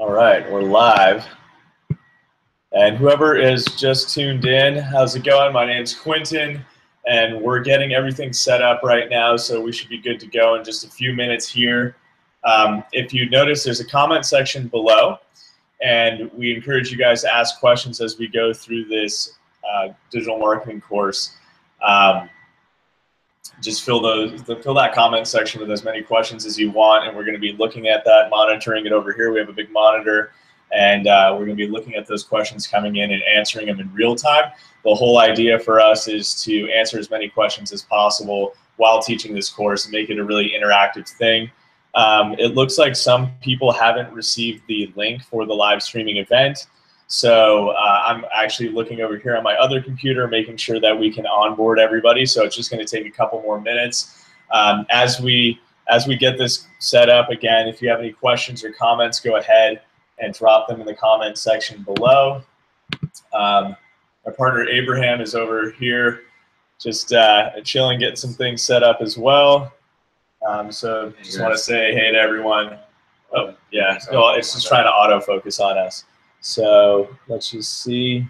All right, we're live. And whoever is just tuned in, how's it going? My name's Quentin, and we're getting everything set up right now, so we should be good to go in just a few minutes here. If you notice, there's a comment section below, and we encourage you guys to ask questions as we go through this digital marketing course. Just fill that comment section with as many questions as you want, and we're going to be looking at that, monitoring it over here. We have a big monitor, and we're going to be looking at those questions coming in and answering them in real time. The whole idea for us is to answer as many questions as possible while teaching this course and make it a really interactive thing. It looks like some people haven't received the link for the live streaming event. So I'm actually looking over here on my other computer, making sure that we can onboard everybody. So it's just going to take a couple more minutes. As we get this set up, again, if you have any questions or comments, go ahead and drop them in the comment section below. My partner Abraham is over here just chilling, getting some things set up as well. So just want to say hey to everyone. Oh, yeah, no, it's just trying to autofocus on us. So let's just see.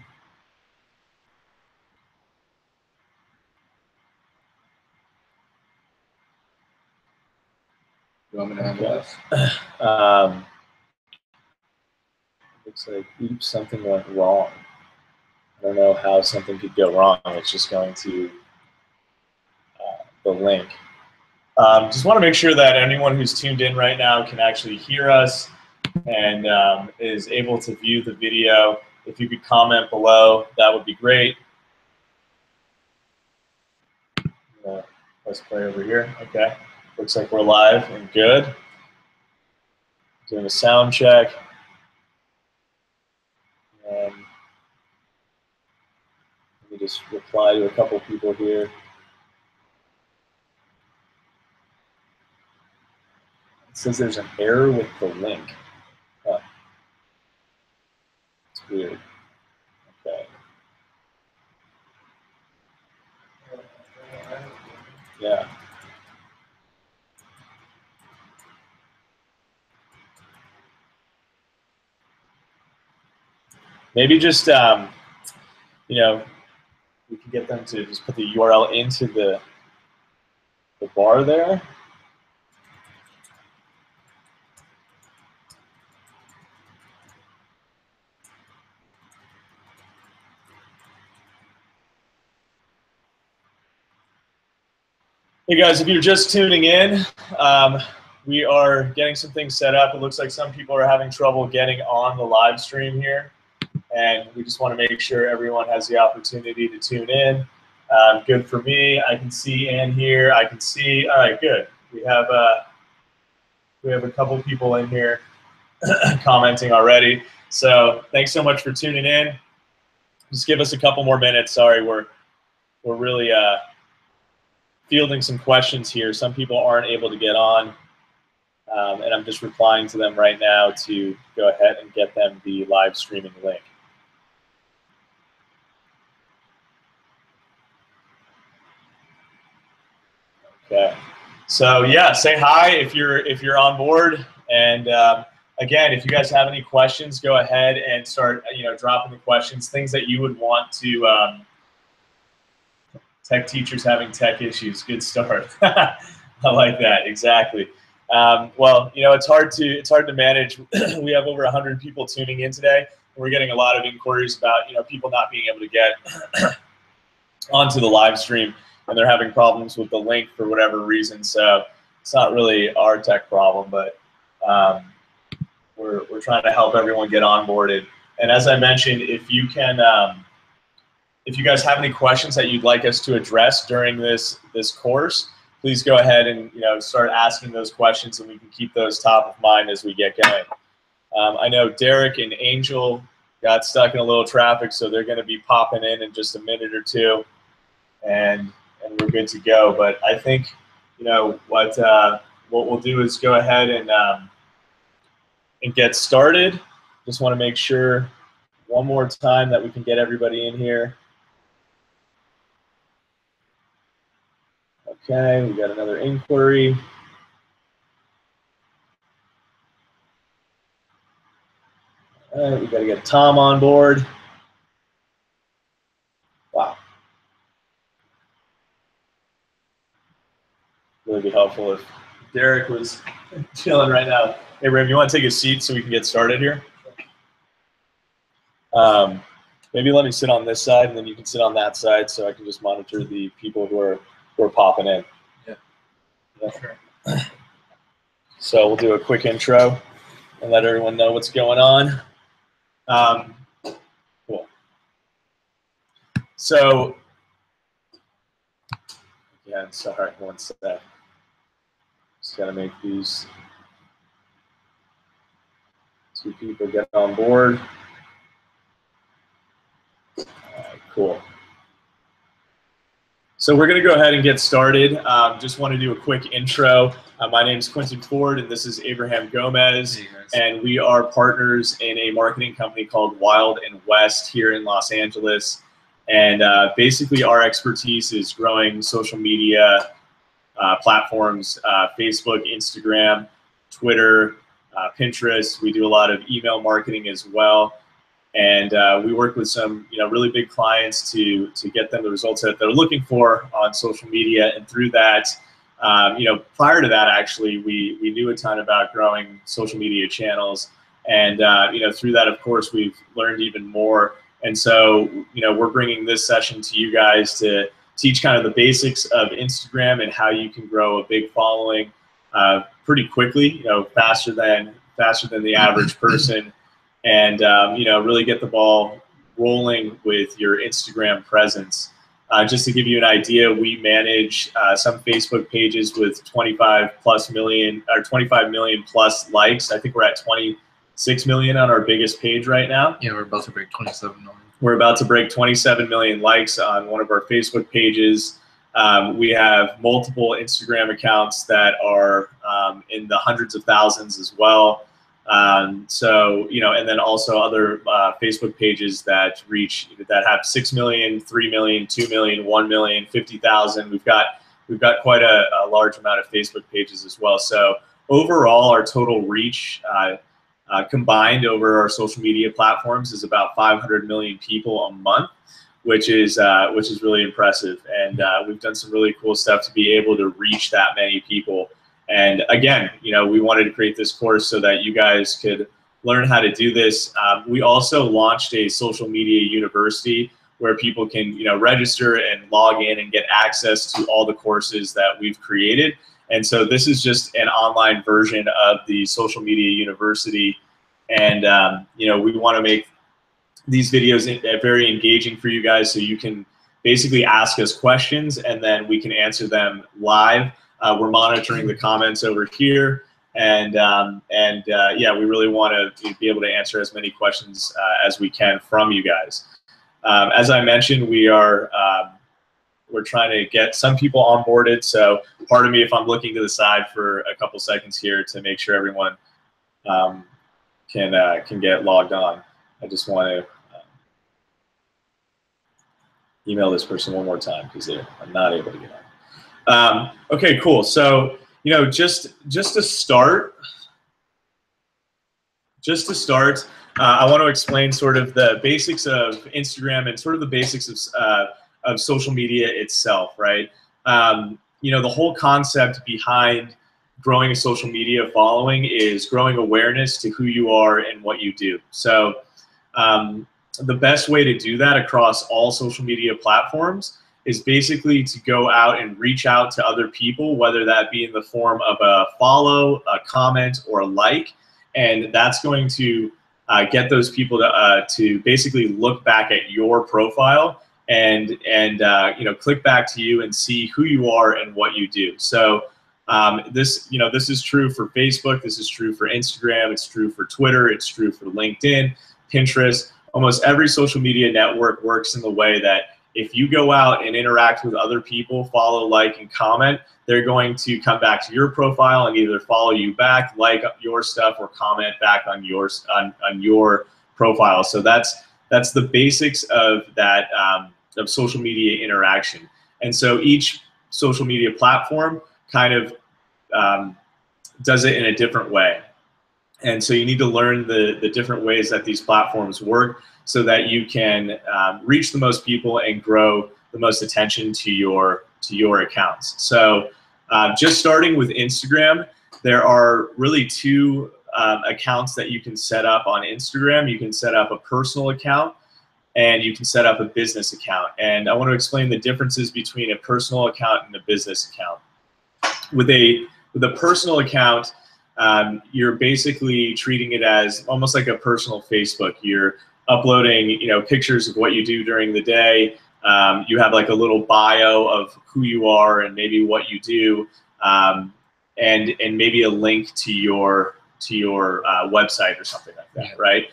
You want me to handle this? Looks like, oops, something went wrong. I don't know how something could go wrong. It's just going to the link. Just want to make sure that anyone who's tuned in right now can actually hear us and is able to view the video. If you could comment below, that would be great. Let's play over here. Okay, looks like we're live and good. Doing a sound check. Let me just reply to a couple people here. It says there's an error with the link. Huh. It's weird. Okay. Yeah. Maybe just, you know, we can get them to just put the URL into the bar there. Hey guys, if you're just tuning in, we are getting some things set up. It looks like some people are having trouble getting on the live stream here, and we just want to make sure everyone has the opportunity to tune in. Good for me. I can see Ann here. I can see. All right, good. We have a couple people in here commenting already. So thanks so much for tuning in. Just give us a couple more minutes. Sorry, we're really fielding some questions here. Some people aren't able to get on, and I'm just replying to them right now to go ahead and get them the live streaming link. Okay, so yeah, say hi if you're on board, and again, if you guys have any questions, go ahead and start dropping the questions, things that you would want to. Tech teachers having tech issues. Good start. I like that. Exactly. Well, it's hard to manage. We have over 100 people tuning in today. We're getting a lot of inquiries about people not being able to get onto the live stream, and they're having problems with the link for whatever reason. So it's not really our tech problem, but we're trying to help everyone get onboarded. And as I mentioned, if you can. If you guys have any questions that you'd like us to address during this course, please go ahead and start asking those questions, and we can keep those top of mind as we get going. I know Derek and Angel got stuck in a little traffic, so they're going to be popping in just a minute or two, and we're good to go. But I think what we'll do is go ahead and get started. Just want to make sure one more time that we can get everybody in here. Okay, we got another inquiry. All right, we got to get Tom on board. Wow. Really be helpful if Derek was chilling right now. Abraham, you want to take a seat so we can get started here? Maybe let me sit on this side, and then you can sit on that side, so I can just monitor the people who are popping in. Yeah. Sure. So we'll do a quick intro and let everyone know what's going on. Cool. So, yeah, sorry, one sec. Just gotta make these two people get on board. All right, cool. So we're going to go ahead and get started. Just want to do a quick intro. My name is Quentin Ford, and this is Abraham Gomez, and we are partners in a marketing company called Wild and West here in Los Angeles. And basically, our expertise is growing social media platforms, Facebook, Instagram, Twitter, Pinterest. We do a lot of email marketing as well. And we work with some, really big clients to get them the results that they're looking for on social media. And through that, prior to that, actually, we knew a ton about growing social media channels. And through that, of course, we've learned even more. And so, we're bringing this session to you guys to teach kind of the basics of Instagram and how you can grow a big following pretty quickly, faster than the average person. And really get the ball rolling with your Instagram presence. Just to give you an idea, we manage some Facebook pages with 25 million plus likes. I think we're at 26 million on our biggest page right now. Yeah, we're about to break 27 million. We're about to break 27 million likes on one of our Facebook pages. We have multiple Instagram accounts that are in the hundreds of thousands as well. So, and then also other Facebook pages that have 6 million, 3 million, 2 million, 1 million, 50,000. We've got quite a large amount of Facebook pages as well. So overall, our total reach combined over our social media platforms is about 500 million people a month, which is really impressive. And we've done some really cool stuff to be able to reach that many people. And again, we wanted to create this course so that you guys could learn how to do this. We also launched a social media university where people can, register and log in and get access to all the courses that we've created. And so this is just an online version of the social media university. And, we want to make these videos very engaging for you guys, so you can basically ask us questions and then we can answer them live. We're monitoring the comments over here, and yeah, we really want to be able to answer as many questions as we can from you guys. As I mentioned, we're trying to get some people onboarded, so pardon me if I'm looking to the side for a couple seconds here to make sure everyone can get logged on. I just want to email this person one more time because I'm not able to get on. Okay, cool. So, just to start, I want to explain sort of the basics of Instagram and sort of the basics of social media itself, right? The whole concept behind growing a social media following is growing awareness to who you are and what you do. So, the best way to do that across all social media platforms is basically to go out and reach out to other people, whether that be in the form of a follow, a comment, or a like, and that's going to get those people to basically look back at your profile and click back to you and see who you are and what you do. So this is true for Facebook, this is true for Instagram, it's true for Twitter, it's true for LinkedIn, Pinterest. Almost every social media network works in the way that if you go out and interact with other people, follow, like, and comment, they're going to come back to your profile and either follow you back, like your stuff, or comment back on your profile. So that's the basics of that of social media interaction. And so each social media platform kind of does it in a different way. And so you need to learn the different ways that these platforms work so that you can reach the most people and grow the most attention to your accounts. So just starting with Instagram, there are really two accounts that you can set up on Instagram. You can set up a personal account and you can set up a business account. And I want to explain the differences between a personal account and a business account. With a personal account, you're basically treating it as almost like a personal Facebook. You're uploading, pictures of what you do during the day. You have like a little bio of who you are and maybe what you do, and maybe a link to your website or something like that, right?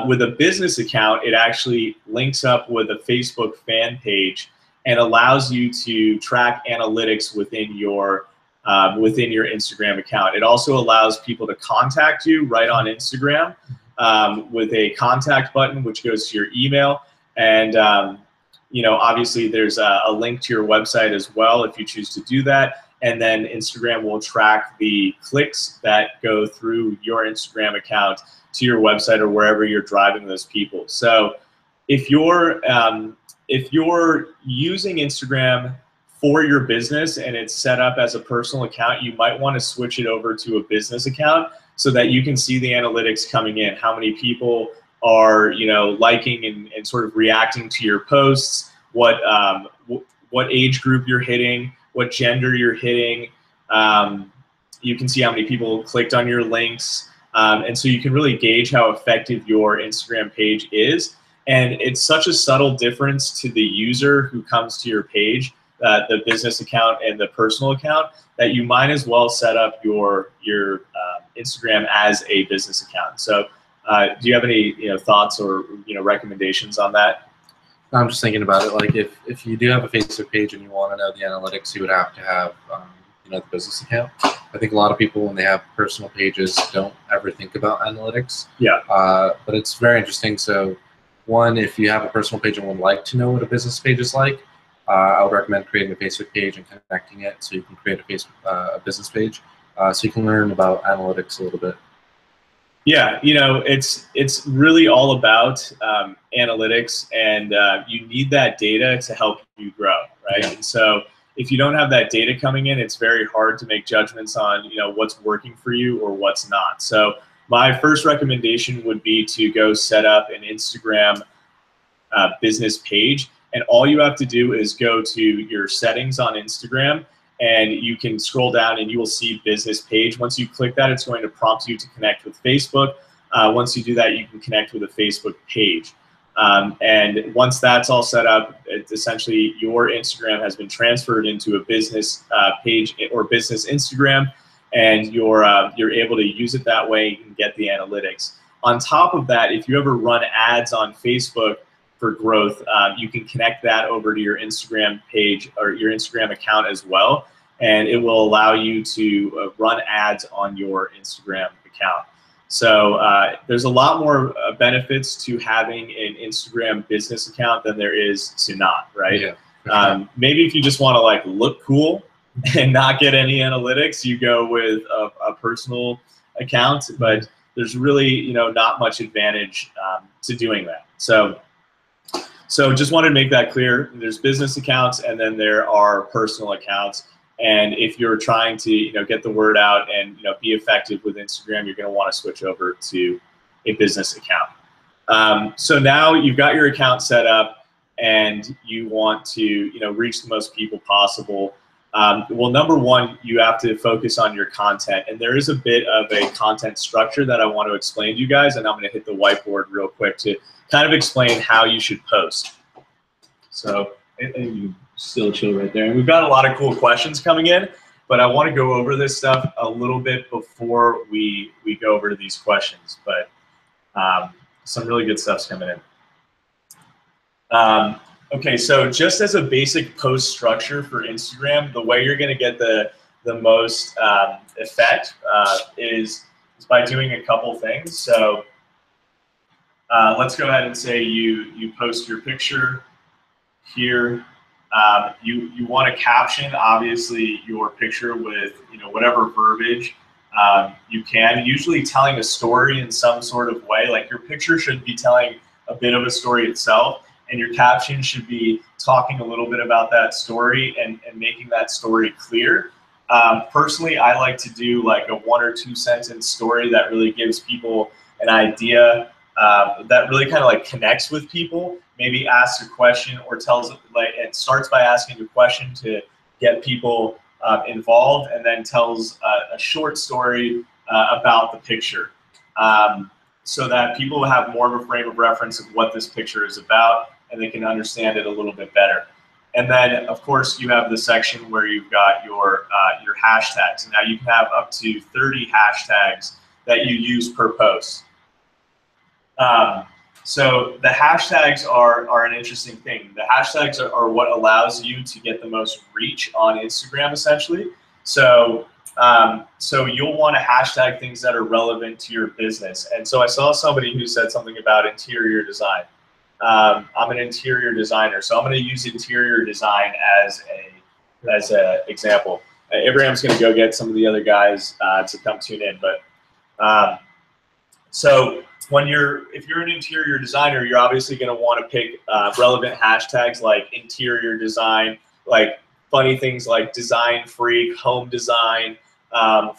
With a business account, it actually links up with a Facebook fan page and allows you to track analytics within your Instagram account. It also allows people to contact you right on Instagram with a contact button, which goes to your email. And obviously there's a link to your website as well if you choose to do that. And then Instagram will track the clicks that go through your Instagram account to your website or wherever you're driving those people. So if you're using Instagram for your business and it's set up as a personal account, you might want to switch it over to a business account so that you can see the analytics coming in, how many people are liking and sort of reacting to your posts, what age group you're hitting, what gender you're hitting. You can see how many people clicked on your links, and so you can really gauge how effective your Instagram page is. And it's such a subtle difference to the user who comes to your page, the business account and the personal account, that you might as well set up your Instagram as a business account. So do you have any thoughts or recommendations on that? I'm just thinking about it. Like if you do have a Facebook page and you want to know the analytics, you would have to have the business account. I think a lot of people, when they have personal pages, don't ever think about analytics. Yeah. But it's very interesting. So one, if you have a personal page and would like to know what a business page is like, I would recommend creating a Facebook page and connecting it so you can create a business page, so you can learn about analytics a little bit. Yeah, it's really all about analytics, and you need that data to help you grow, right? Yeah. And so if you don't have that data coming in, it's very hard to make judgments on what's working for you or what's not. So my first recommendation would be to go set up an Instagram business page. And all you have to do is go to your settings on Instagram, and you can scroll down and you will see business page. Once you click that, it's going to prompt you to connect with Facebook. Once you do that, you can connect with a Facebook page. And once that's all set up, it's essentially your Instagram has been transferred into a business page or business Instagram, and you're able to use it that way. You can get the analytics. On top of that, if you ever run ads on Facebook for growth, you can connect that over to your Instagram page or your Instagram account as well, and it will allow you to run ads on your Instagram account. So there's a lot more benefits to having an Instagram business account than there is to not, right? Yeah, sure. Maybe if you just want to like look cool and not get any analytics, you go with a personal account, but there's really not much advantage to doing that. So just wanted to make that clear. There's business accounts and then there are personal accounts. And if you're trying to get the word out and be effective with Instagram, you're going to want to switch over to a business account. So now you've got your account set up and you want to reach the most people possible. Well, number one, you have to focus on your content, and there is a bit of a content structure that I want to explain to you guys, and I'm going to hit the whiteboard real quick to kind of explain how you should post. So you still chill right there. And we've got a lot of cool questions coming in, but I want to go over this stuff a little bit before we go over to these questions. But some really good stuff's coming in. Okay, so just as a basic post structure for Instagram, the way you're going to get the most effect is by doing a couple things. So let's go ahead and say you post your picture here. You want to caption obviously your picture with whatever verbiage you can. Usually telling a story in some sort of way, like your picture should be telling a bit of a story itself, and your caption should be talking a little bit about that story and making that story clear. Personally, I like to do like a 1 or 2 sentence story that really gives people an idea, that really kind of like connects with people, maybe asks a question or tells, like it starts by asking a question to get people involved, and then tells a short story about the picture, so that people have more of a frame of reference of what this picture is about, and they can understand it a little bit better. And then, of course, you have the section where you've got your hashtags. Now, you can have up to 30 hashtags that you use per post. So the hashtags are an interesting thing. The hashtags are what allows you to get the most reach on Instagram, essentially. So, so you'll want to hashtag things that are relevant to your business. And so I saw somebody who said something about interior design. I'm an interior designer, so I'm going to use interior design as a example. Abraham's going to go get some of the other guys to come tune in, but so if you're an interior designer, you're obviously going to want to pick relevant hashtags like interior design, like funny things like design freak, home design,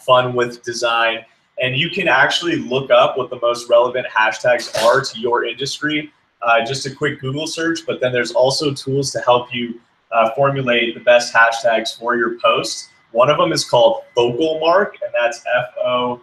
fun with design, and you can actually look up what the most relevant hashtags are to your industry. Just a quick Google search, but then there's also tools to help you formulate the best hashtags for your posts. One of them is called FocalMark, and that's FOCALMARK,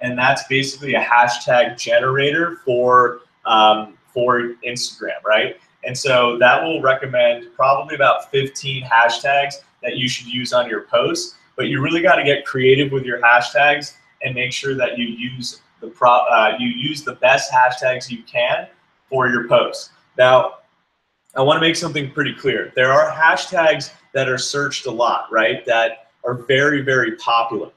and that's basically a hashtag generator for Instagram, right? And so that will recommend probably about 15 hashtags that you should use on your posts, but you really got to get creative with your hashtags and make sure that you use the best hashtags you can for your posts. Now, I want to make something pretty clear. There are hashtags that are searched a lot, right? That are very, very popular.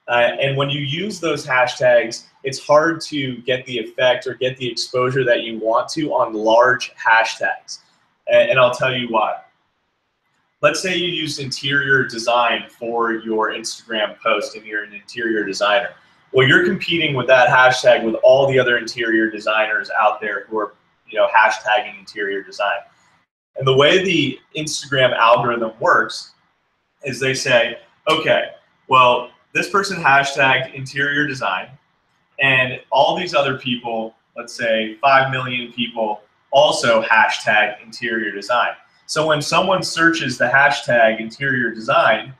And when you use those hashtags, it's hard to get the effect or get the exposure that you want to on large hashtags. And I'll tell you why. Let's say you use interior design for your Instagram post and you're an interior designer. Well, you're competing with that hashtag with all the other interior designers out there who are, hashtagging interior design. And the way the Instagram algorithm works is they say, okay, well, this person hashtagged interior design, and all these other people, let's say 5 million people, also hashtag interior design. So when someone searches the hashtag interior design,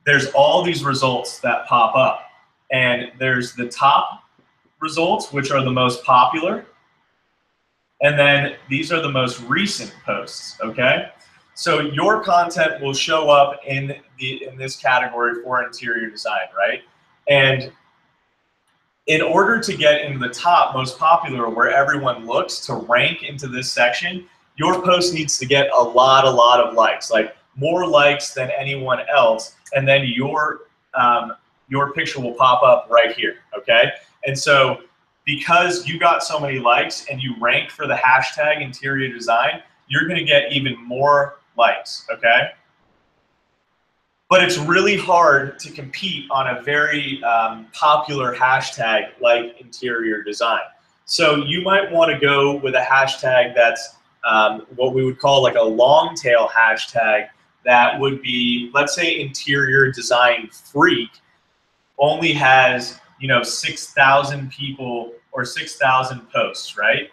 there's all these results that pop up. And there's the top results, which are the most popular. And then these are the most recent posts, okay? So your content will show up in this category for interior design, right? And in order to get into the top most popular, where everyone looks to rank into this section, your post needs to get a lot of likes, like more likes than anyone else, and then your picture will pop up right here, okay? And so because you got so many likes and you rank for the hashtag interior design, you're gonna get even more likes, okay? But it's really hard to compete on a very popular hashtag like interior design. So you might wanna go with a hashtag that's what we would call like a long tail hashtag that would be, let's say interior design freak only has 6,000 people or 6,000 posts, right?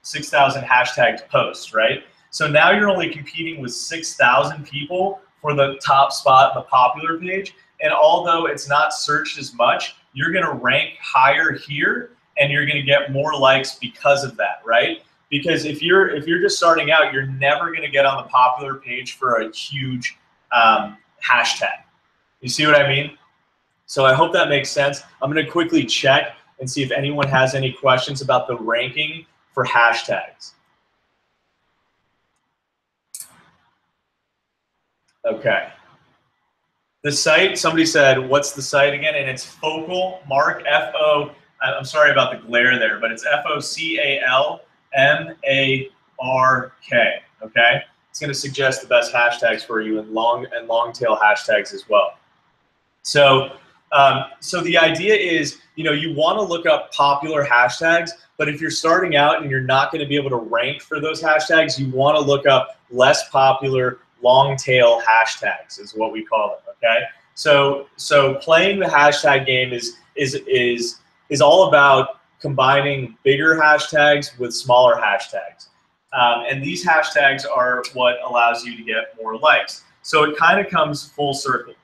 6,000 hashtagged posts, right? So now you're only competing with 6,000 people for the top spot on the popular page, and although it's not searched as much, you're gonna rank higher here, and you're gonna get more likes because of that, right? Because if you're just starting out, you're never gonna get on the popular page for a huge hashtag. You see what I mean? So I hope that makes sense. I'm gonna quickly check and see if anyone has any questions about the ranking for hashtags. Okay. The site, somebody said, what's the site again? And it's FocalMark, I'm sorry about the glare there, but it's FOCALMARK, okay? it's going to suggest the best hashtags for you and long tail hashtags as well. So, so the idea is, you want to look up popular hashtags, but if you're starting out and you're not going to be able to rank for those hashtags, you want to look up less popular long tail hashtags is what we call them. Okay. So playing the hashtag game is all about combining bigger hashtags with smaller hashtags. And these hashtags are what allows you to get more likes. So it kind of comes full circle.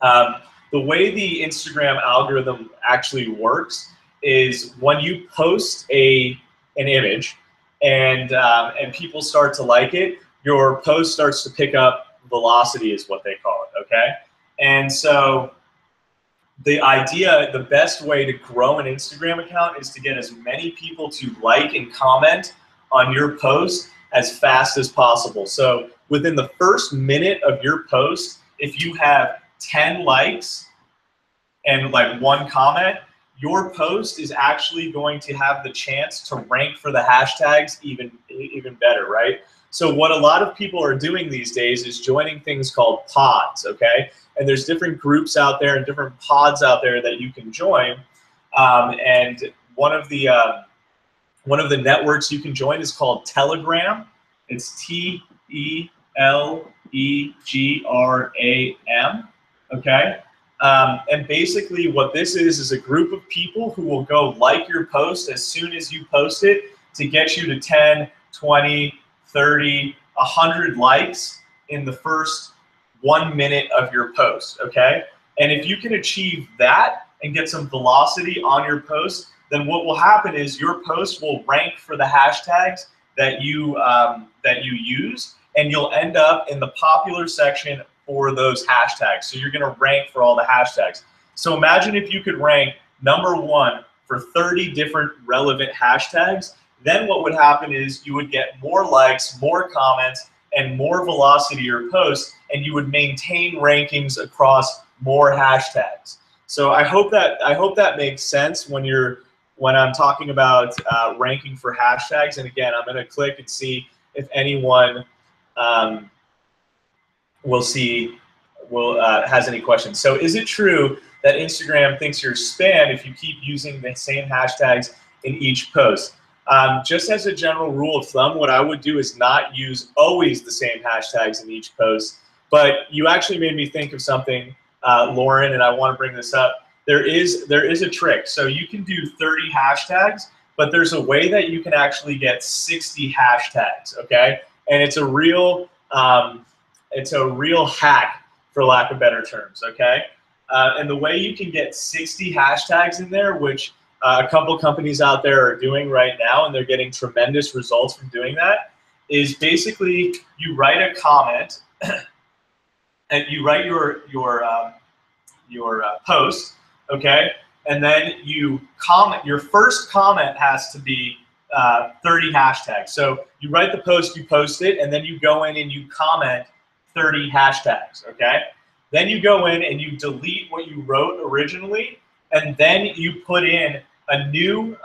The way the Instagram algorithm actually works is when you post an image and people start to like it, your post starts to pick up velocity is what they call it, okay? And so the best way to grow an Instagram account is to get as many people to like and comment on your post as fast as possible. So within the first minute of your post, if you have 10 likes and like 1 comment, your post is actually going to have the chance to rank for the hashtags even better, right? So what a lot of people are doing these days is joining things called pods, okay? And there's different groups out there and different pods out there that you can join. And one of the networks you can join is called Telegram. It's Telegram, okay? And basically what this is a group of people who will go like your post as soon as you post it to get you to 10, 20, 30, 100 likes in the first 1 minute of your post, okay? And if you can achieve that and get some velocity on your post, then what will happen is your post will rank for the hashtags that you use, and you'll end up in the popular section for those hashtags. So you're gonna rank for all the hashtags. So imagine if you could rank #1 for 30 different relevant hashtags, then what would happen is you would get more likes, more comments, and more velocity to your post, and you would maintain rankings across more hashtags. So I hope that makes sense when I'm talking about ranking for hashtags. And again, I'm gonna click and see if anyone has any questions. So is it true that Instagram thinks you're spam if you keep using the same hashtags in each post? Just as a general rule of thumb, what I would do is not use always the same hashtags in each post. But you actually made me think of something, Lauren, and I want to bring this up. There is a trick. So you can do 30 hashtags, but there's a way that you can actually get 60 hashtags, okay? And it's a real hack, for lack of better terms, okay? And the way you can get 60 hashtags in there, which a couple companies out there are doing right now, and they're getting tremendous results from doing that, is basically you write a comment, and you write your post, okay? And then you comment. Your first comment has to be 30 hashtags. So you write the post, you post it, and then you go in and you comment 30 hashtags, okay? Then you go in and you delete what you wrote originally, and then you put in a new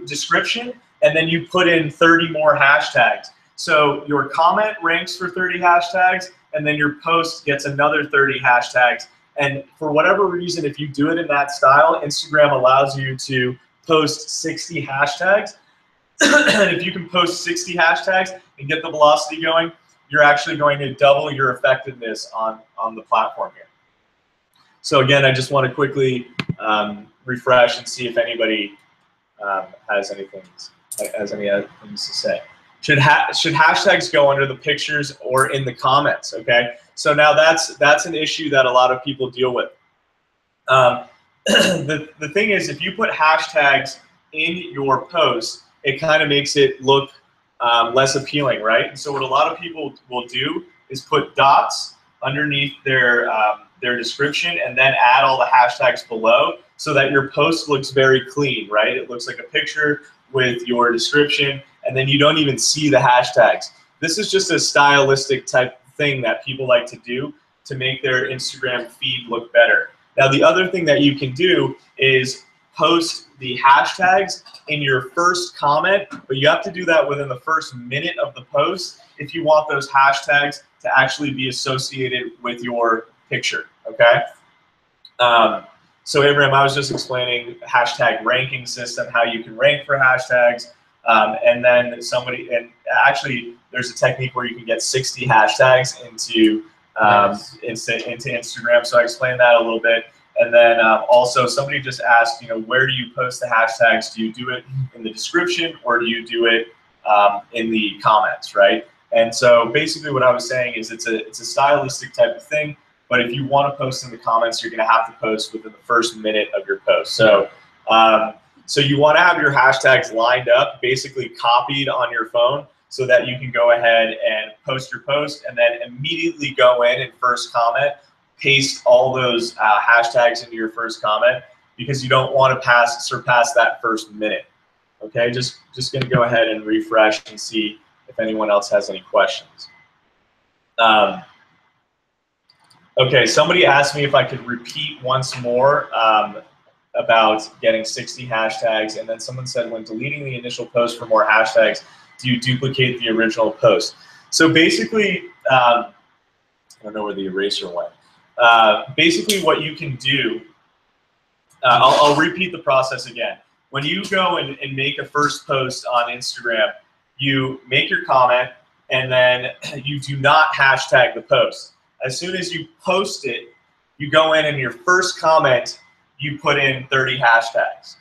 description, and then you put in 30 more hashtags. So your comment ranks for 30 hashtags, and then your post gets another 30 hashtags. And for whatever reason, if you do it in that style, Instagram allows you to post 60 hashtags. And if you can post 60 hashtags and get the velocity going, you're actually going to double your effectiveness on the platform here. So again, I just want to quickly refresh and see if anybody has any other things to say. Should hashtags go under the pictures or in the comments? Okay, so now that's an issue that a lot of people deal with. The thing is, if you put hashtags in your post, it kind of makes it look less appealing, right? And so what a lot of people will do is put dots underneath their description and then add all the hashtags below so that your post looks very clean, right? It looks like a picture with your description, and then you don't even see the hashtags. This is just a stylistic type thing that people like to do to make their Instagram feed look better. Now, the other thing that you can do is post the hashtags in your first comment, but you have to do that within the first minute of the post if you want those hashtags to actually be associated with your picture, okay? So Abraham, I was just explaining hashtag ranking system, how you can rank for hashtags, and then actually there's a technique where you can get 60 hashtags into Instagram. So I explained that a little bit. And then also somebody just asked, where do you post the hashtags? Do you do it in the description or do you do it in the comments, right? And so basically what I was saying is it's a stylistic type of thing, but if you want to post in the comments, you're going to have to post within the first minute of your post. So, so you want to have your hashtags lined up, basically copied on your phone, so that you can go ahead and post your post and then immediately go in and first comment, paste all those hashtags into your first comment, because you don't want to surpass that first minute. Okay, just going to go ahead and refresh and see if anyone else has any questions. Okay, somebody asked me if I could repeat once more about getting 60 hashtags, and then someone said, when deleting the initial post for more hashtags, do you duplicate the original post? So basically, I don't know where the eraser went. Basically what you can do, I'll repeat the process again. When you go and make a first post on Instagram, you make your comment, and then you do not hashtag the post. As soon as you post it, you go in and your first comment, you put in 30 hashtags,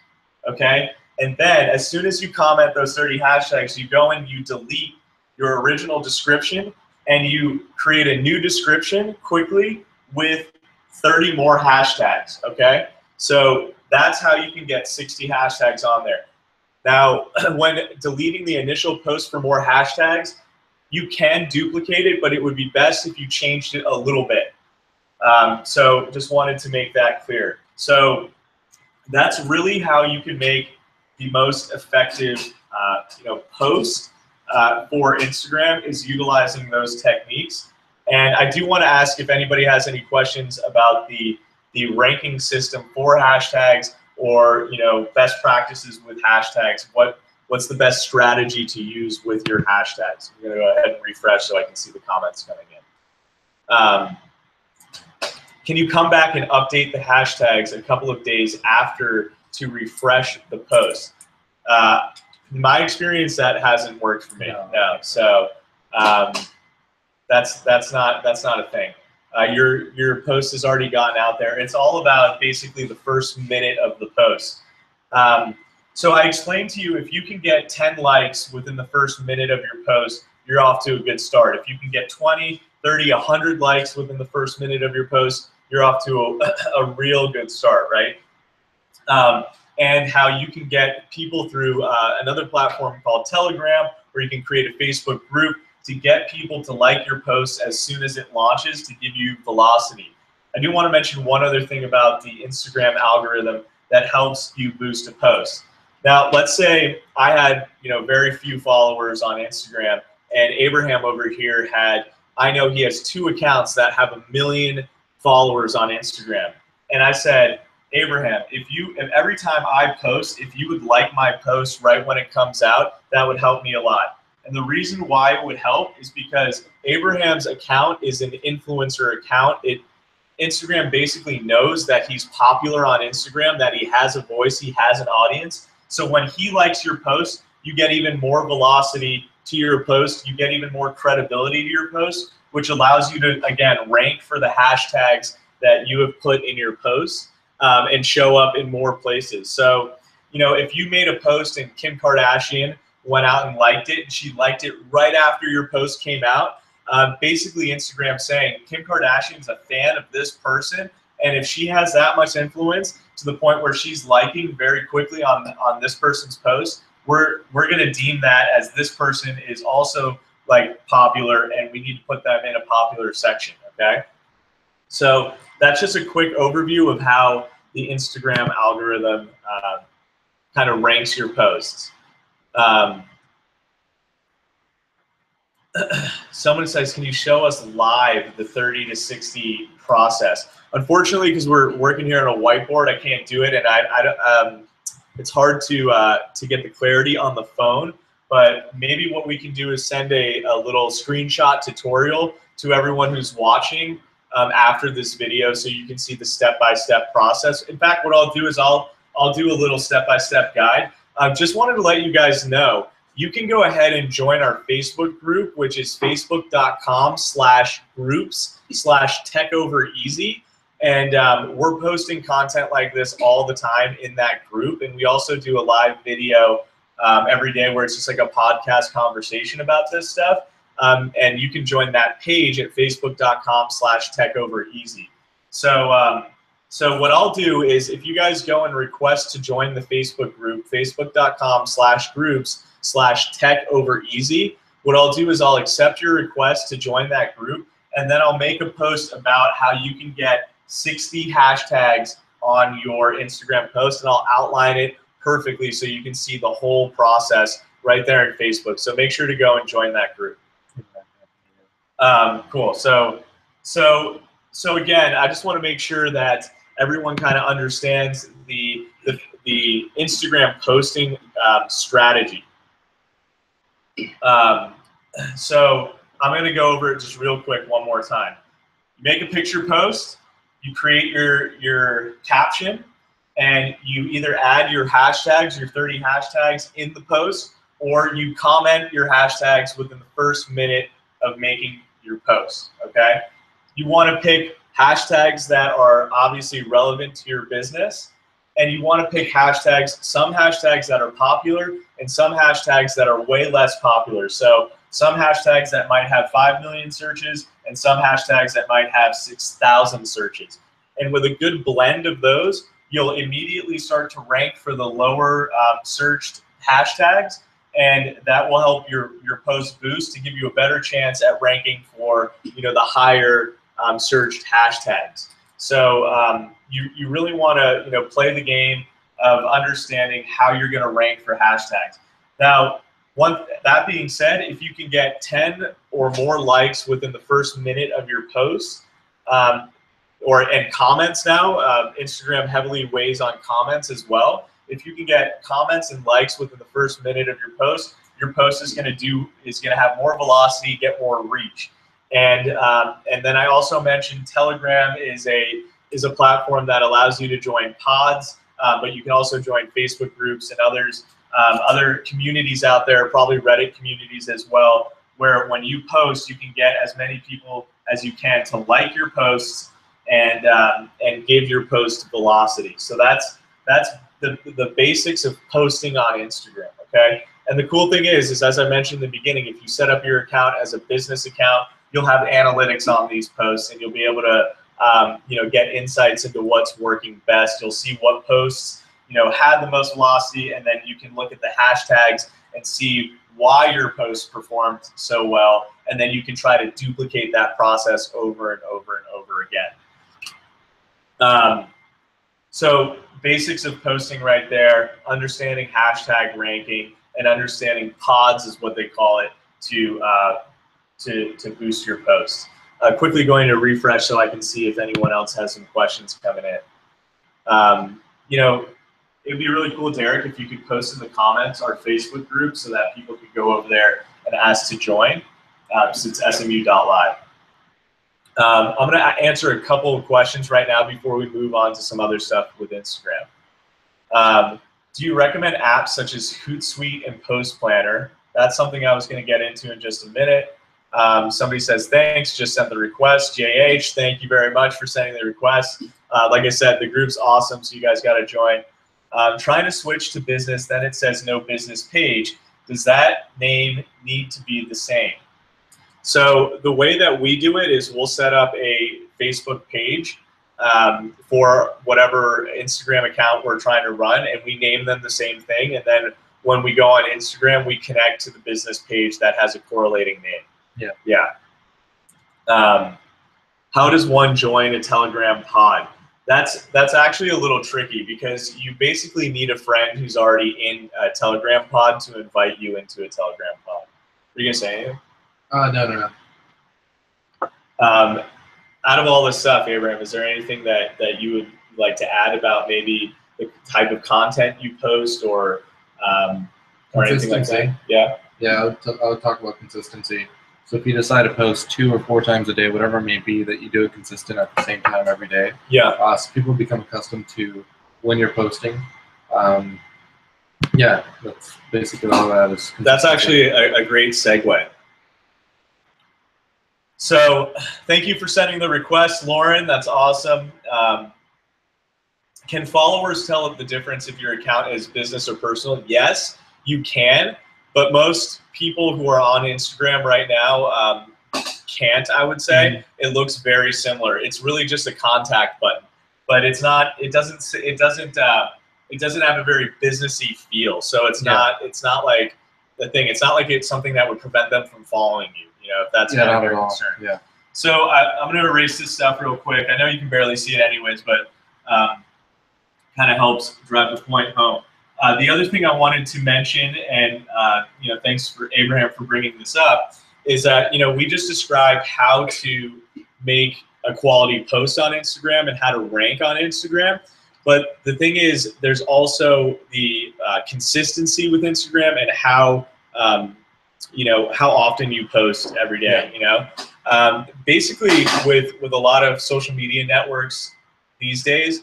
okay? And then as soon as you comment those 30 hashtags, you go and you delete your original description and you create a new description quickly with 30 more hashtags, okay? So that's how you can get 60 hashtags on there. Now, when deleting the initial post for more hashtags, you can duplicate it, but it would be best if you changed it a little bit. So just wanted to make that clear. So that's really how you can make the most effective post for Instagram, is utilizing those techniques. And I do want to ask if anybody has any questions about the ranking system for hashtags, or best practices with hashtags. What's the best strategy to use with your hashtags? I'm going to go ahead and refresh so I can see the comments coming in. Can you come back and update the hashtags a couple of days after to refresh the post? In my experience, that hasn't worked for me. No. So that's not a thing. Your post has already gotten out there. It's all about basically the first minute of the post. So I explained to you, if you can get 10 likes within the first minute of your post, you're off to a good start. If you can get 20, 30, 100 likes within the first minute of your post, you're off to a real good start, right? And how you can get people through another platform called Telegram, where you can create a Facebook group to get people to like your post as soon as it launches to give you velocity. I do want to mention one other thing about the Instagram algorithm that helps you boost a post. Now, let's say I had very few followers on Instagram, and Abraham over here I know he has 2 accounts that have 1 million followers on Instagram. And I said, Abraham, if every time I post, if you would like my post right when it comes out, that would help me a lot. And the reason why it would help is because Abraham's account is an influencer account. Instagram basically knows that he's popular on Instagram, that he has a voice, he has an audience. So when he likes your post, you get even more velocity to your post, you get even more credibility to your post, which allows you to, again, rank for the hashtags that you have put in your post and show up in more places. So, if you made a post and Kim Kardashian went out and liked it, and she liked it right after your post came out, basically Instagram saying, Kim Kardashian's a fan of this person, and if she has that much influence to the point where she's liking very quickly on this person's post, we're going to deem that as this person is also popular, and we need to put them in a popular section, okay? So that's just a quick overview of how the Instagram algorithm kind of ranks your posts. Someone says, can you show us live the 30 to 60 process? Unfortunately, because we're working here on a whiteboard, I can't do it, and it's hard to get the clarity on the phone. But maybe what we can do is send a little screenshot tutorial to everyone who's watching after this video, so you can see the step-by-step process. In fact, what I'll do is I'll do a little step-by-step guide. Just wanted to let you guys know, you can go ahead and join our Facebook group, which is facebook.com/groups/techovereasy. And we're posting content like this all the time in that group. And we also do a live video every day where it's just like a podcast conversation about this stuff. And you can join that page at facebook.com/techovereasy. So what I'll do is, if you guys go and request to join the Facebook group, facebook.com/groups/techovereasy, what I'll do is I'll accept your request to join that group, and then I'll make a post about how you can get 60 hashtags on your Instagram post, and I'll outline it perfectly so you can see the whole process right there in Facebook. So make sure to go and join that group. Cool. So again, I just want to make sure that everyone kind of understands the Instagram posting strategy. So I'm going to go over it just real quick one more time. You make a picture post, you create your caption, and you either add your hashtags, your 30 hashtags in the post, or you comment your hashtags within the first minute of making your post, okay? You want to pick hashtags that are obviously relevant to your business, and you want to pick hashtags, some hashtags that are popular and some hashtags that are way less popular. So some hashtags that might have 5 million searches and some hashtags that might have 6,000 searches. And with a good blend of those, you'll immediately start to rank for the lower searched hashtags, and that will help your post boost to give you a better chance at ranking for the higher searched hashtags. So you really want to play the game of understanding how you're going to rank for hashtags. Now, that being said, if you can get 10 or more likes within the first minute of your post, and comments now, Instagram heavily weighs on comments as well. If you can get comments and likes within the first minute of your post is going to have more velocity, get more reach. And then I also mentioned Telegram is a platform that allows you to join pods, but you can also join Facebook groups and other communities out there, probably Reddit communities as well, where when you post, you can get as many people as you can to like your posts and give your post velocity. So that's the basics of posting on Instagram, okay? And the cool thing is as I mentioned in the beginning, if you set up your account as a business account, you'll have analytics on these posts, and you'll be able to get insights into what's working best. You'll see what posts had the most velocity, and then you can look at the hashtags and see why your post performed so well, and then you can try to duplicate that process over and over and over again. So basics of posting right there, understanding hashtag ranking, and understanding pods is what they call it to boost your posts. Quickly going to refresh so I can see if anyone else has some questions coming in. It'd be really cool, Derek, if you could post in the comments our Facebook group so that people could go over there and ask to join. So it's smu.live. I'm going to answer a couple of questions right now before we move on to some other stuff with Instagram. Do you recommend apps such as Hootsuite and Post Planner? That's something I was going to get into in just a minute. Somebody says, thanks, just sent the request. JH, thank you very much for sending the request. Like I said, the group's awesome, so you guys got to join. Trying to switch to business, then it says no business page. Does that name need to be the same? So the way that we do it is we'll set up a Facebook page for whatever Instagram account we're trying to run, and we name them the same thing. And then when we go on Instagram, we connect to the business page that has a correlating name. Yeah. How does one join a Telegram pod? That's actually a little tricky because you basically need a friend who's already in a Telegram pod to invite you into a Telegram pod. Are you gonna say anything? No. Out of all this stuff, Abraham, is there anything that you would like to add about maybe the type of content you post or anything like that? Yeah. Yeah, I would talk about consistency. So if you decide to post 2 or 4 times a day, whatever it may be, that you do it consistent at the same time every day. Yeah. So people become accustomed to when you're posting. Yeah, that's basically all that is. That's actually a great segue. So thank you for sending the request, Lauren. That's awesome. Can followers tell the difference if your account is business or personal? Yes, you can, but most people who are on Instagram right now can't, I would say. It looks very similar. It's really just a contact button, but it's not. It doesn't have a very businessy feel. So it's not like the thing. It's not like it's something that would prevent them from following you. You know, if that's kind of your concern. Yeah. So I'm going to erase this stuff real quick. I know you can barely see it anyways, but kind of helps drive the point home. The other thing I wanted to mention, and thanks for Abraham for bringing this up, is that we just described how to make a quality post on Instagram and how to rank on Instagram. But the thing is, there's also the consistency with Instagram and how how often you post every day. Basically, with a lot of social media networks these days,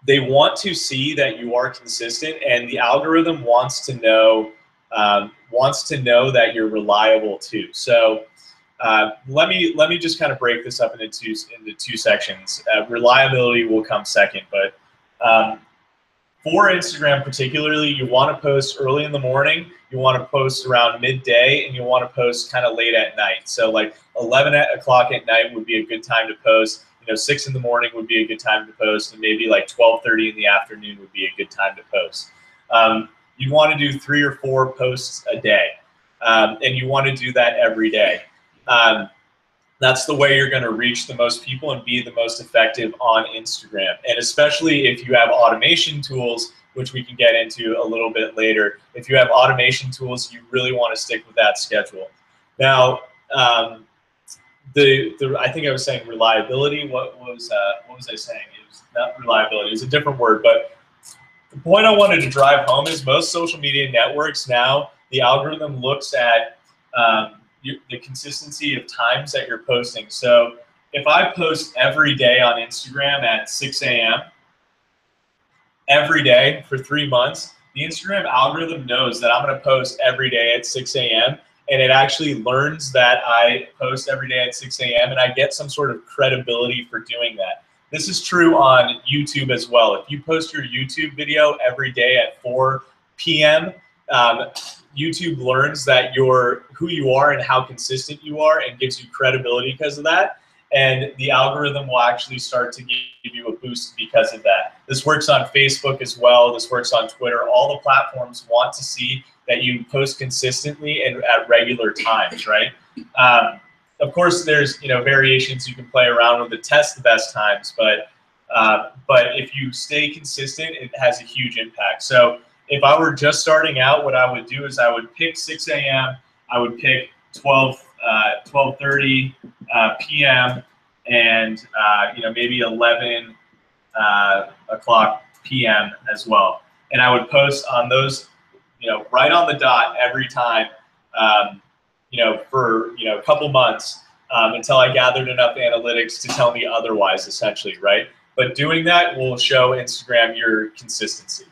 they want to see that you are consistent, and the algorithm wants to know that you're reliable too. So let me just kind of break this up into two sections. Reliability will come second, but for Instagram particularly, you want to post early in the morning, you want to post around midday, and you want to post kind of late at night. So like 11 o'clock at night would be a good time to post. 6 in the morning would be a good time to post, and maybe like 12:30 in the afternoon would be a good time to post. You want to do 3 or 4 posts a day, and you want to do that every day. That's the way you're going to reach the most people and be the most effective on Instagram. And especially if you have automation tools, which we can get into a little bit later. If you have automation tools, you really want to stick with that schedule. Now, I think I was saying reliability. What was I saying? It was not reliability. It was a different word. But the point I wanted to drive home is most social media networks now, the algorithm looks at the consistency of times that you're posting. So if I post every day on Instagram at 6 a.m. every day for 3 months, the Instagram algorithm knows that I'm going to post every day at 6 a.m. and it actually learns that I post every day at 6 a.m. and I get some sort of credibility for doing that. This is true on YouTube as well. If you post your YouTube video every day at 4 p.m., YouTube learns that you're who you are and how consistent you are and gives you credibility because of that. And the algorithm will actually start to give you a boost because of that. This works on Facebook as well. This works on Twitter. All the platforms want to see that you post consistently and at regular times, right? Of course, there's variations you can play around with to test the best times, but if you stay consistent, it has a huge impact. So if I were just starting out, what I would do is I would pick 6 a.m., I would pick 12:30 p.m., and maybe 11 o'clock p.m. as well. And I would post on those, right on the dot every time, for a couple months until I gathered enough analytics to tell me otherwise, essentially, right? But doing that will show Instagram your consistency.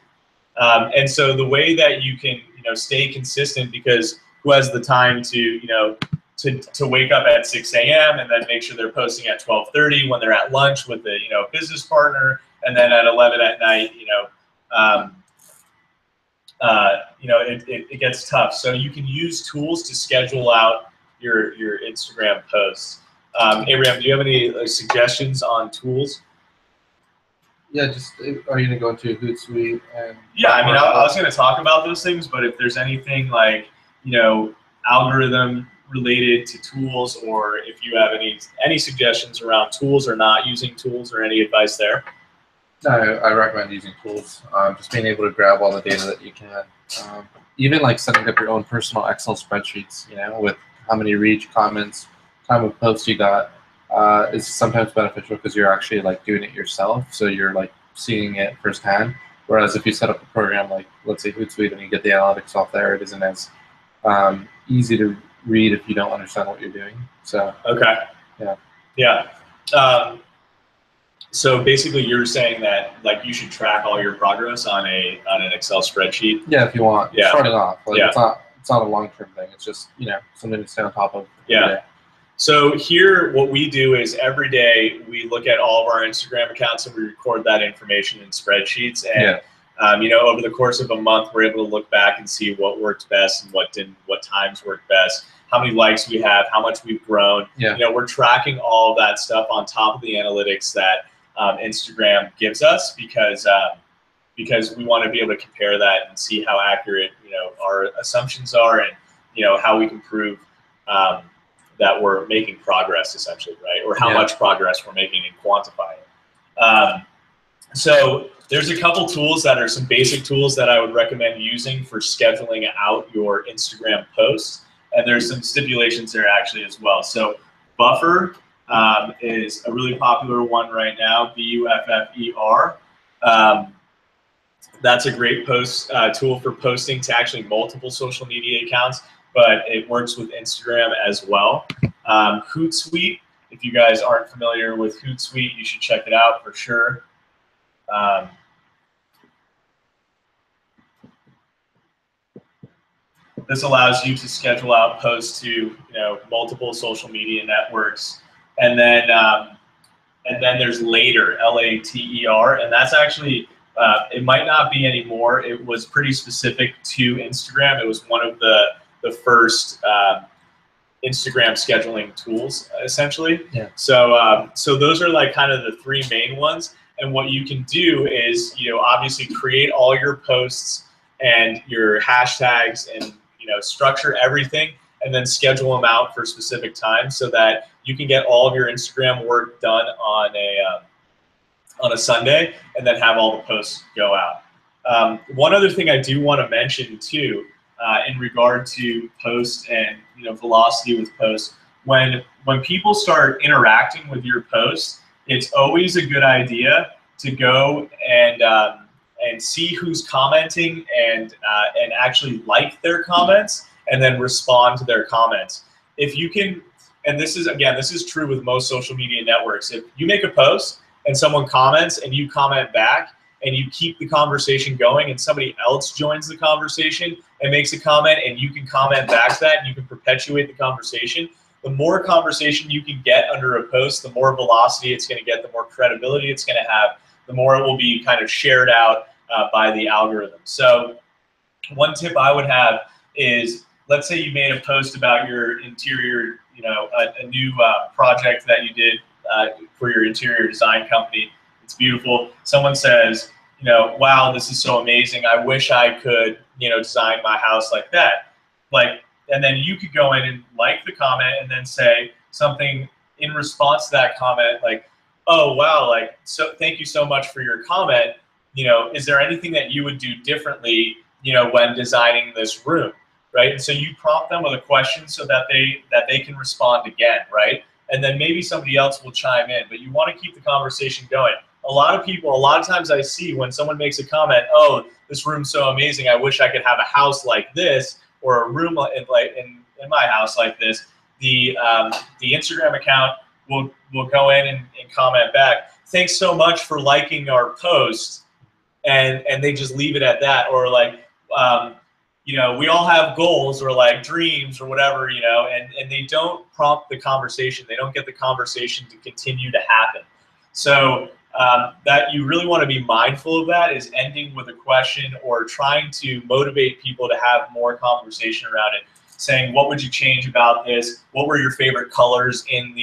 And so the way that you can, stay consistent, because who has the time to, to wake up at 6 a.m. and then make sure they're posting at 12:30 when they're at lunch with a, business partner, and then at 11 at night, it gets tough. So you can use tools to schedule out your Instagram posts. Abraham, do you have any suggestions on tools? Yeah, are you going to go into Hootsuite? Yeah, I mean, I was going to talk about those things, but if there's anything like, algorithm related to tools, or if you have any suggestions around tools or not using tools or any advice there. No, I recommend using tools. Just being able to grab all the data that you can. Even like setting up your own personal Excel spreadsheets, with how many reach, comments, time of post you got, is sometimes beneficial because you're actually like doing it yourself, so you're like seeing it firsthand. Whereas if you set up a program like, let's say, Hootsuite, and you get the analytics off there, it isn't as easy to read if you don't understand what you're doing. So okay, yeah. So basically, you're saying that like you should track all your progress on an Excel spreadsheet. Yeah, if you want. Yeah. Starting off, like Yeah. it's not a long-term thing. It's just something to stay on top of. Yeah. So here, what we do is every day we look at all of our Instagram accounts and we record that information in spreadsheets. And over the course of a month, we're able to look back and see what worked best and what didn't, what times worked best, how many likes we have, how much we've grown. Yeah. We're tracking all of that stuff on top of the analytics that Instagram gives us because we want to be able to compare that and see how accurate our assumptions are and how we can prove that we're making progress, essentially, right? Or how much progress we're making and quantifying. So there's a couple tools that are some basic tools that I would recommend using for scheduling out your Instagram posts. And there's some stipulations there actually as well. So Buffer is a really popular one right now, Buffer. That's a great tool for posting to actually multiple social media accounts, but it works with Instagram as well. Hootsuite, if you guys aren't familiar with Hootsuite, you should check it out for sure. This allows you to schedule out posts to multiple social media networks, and then there's Later, Later, and that's actually it might not be anymore. It was pretty specific to Instagram. It was one of the first Instagram scheduling tools, essentially. Yeah. So those are like kind of the three main ones. And what you can do is obviously create all your posts and your hashtags and structure everything and then schedule them out for specific times so that you can get all of your Instagram work done on a Sunday and then have all the posts go out. One other thing I do want to mention too, in regard to posts and velocity with posts, when people start interacting with your posts, it's always a good idea to go and see who's commenting and actually like their comments and then respond to their comments. If you can, and this is true with most social media networks, if you make a post and someone comments and you comment back and you keep the conversation going and somebody else joins the conversation and makes a comment and you can comment back to that and you can perpetuate the conversation, the more conversation you can get under a post, the more velocity it's going to get, the more credibility it's going to have, the more it will be kind of shared out by the algorithm. So one tip I would have is, let's say you made a post about your interior, a new project that you did for your interior design company. It's beautiful. Someone says, wow, this is so amazing. I wish I could, design my house like that. And then you could go in and like the comment and then say something in response to that comment, like, oh, wow, so thank you so much for your comment. Is there anything that you would do differently, when designing this room, right? And so you prompt them with a question so that they can respond again, right? And then maybe somebody else will chime in, but you want to keep the conversation going. A lot of times I see when someone makes a comment, oh, this room's so amazing, I wish I could have a house like this, or a room in my house like this, the Instagram account will go in and comment back, thanks so much for liking our post, and they just leave it at that. Or we all have goals or dreams or whatever, and they don't prompt the conversation. They don't get the conversation to continue to happen. So that you really want to be mindful of that, is ending with a question or trying to motivate people to have more conversation around it, saying, what would you change about this? What were your favorite colors in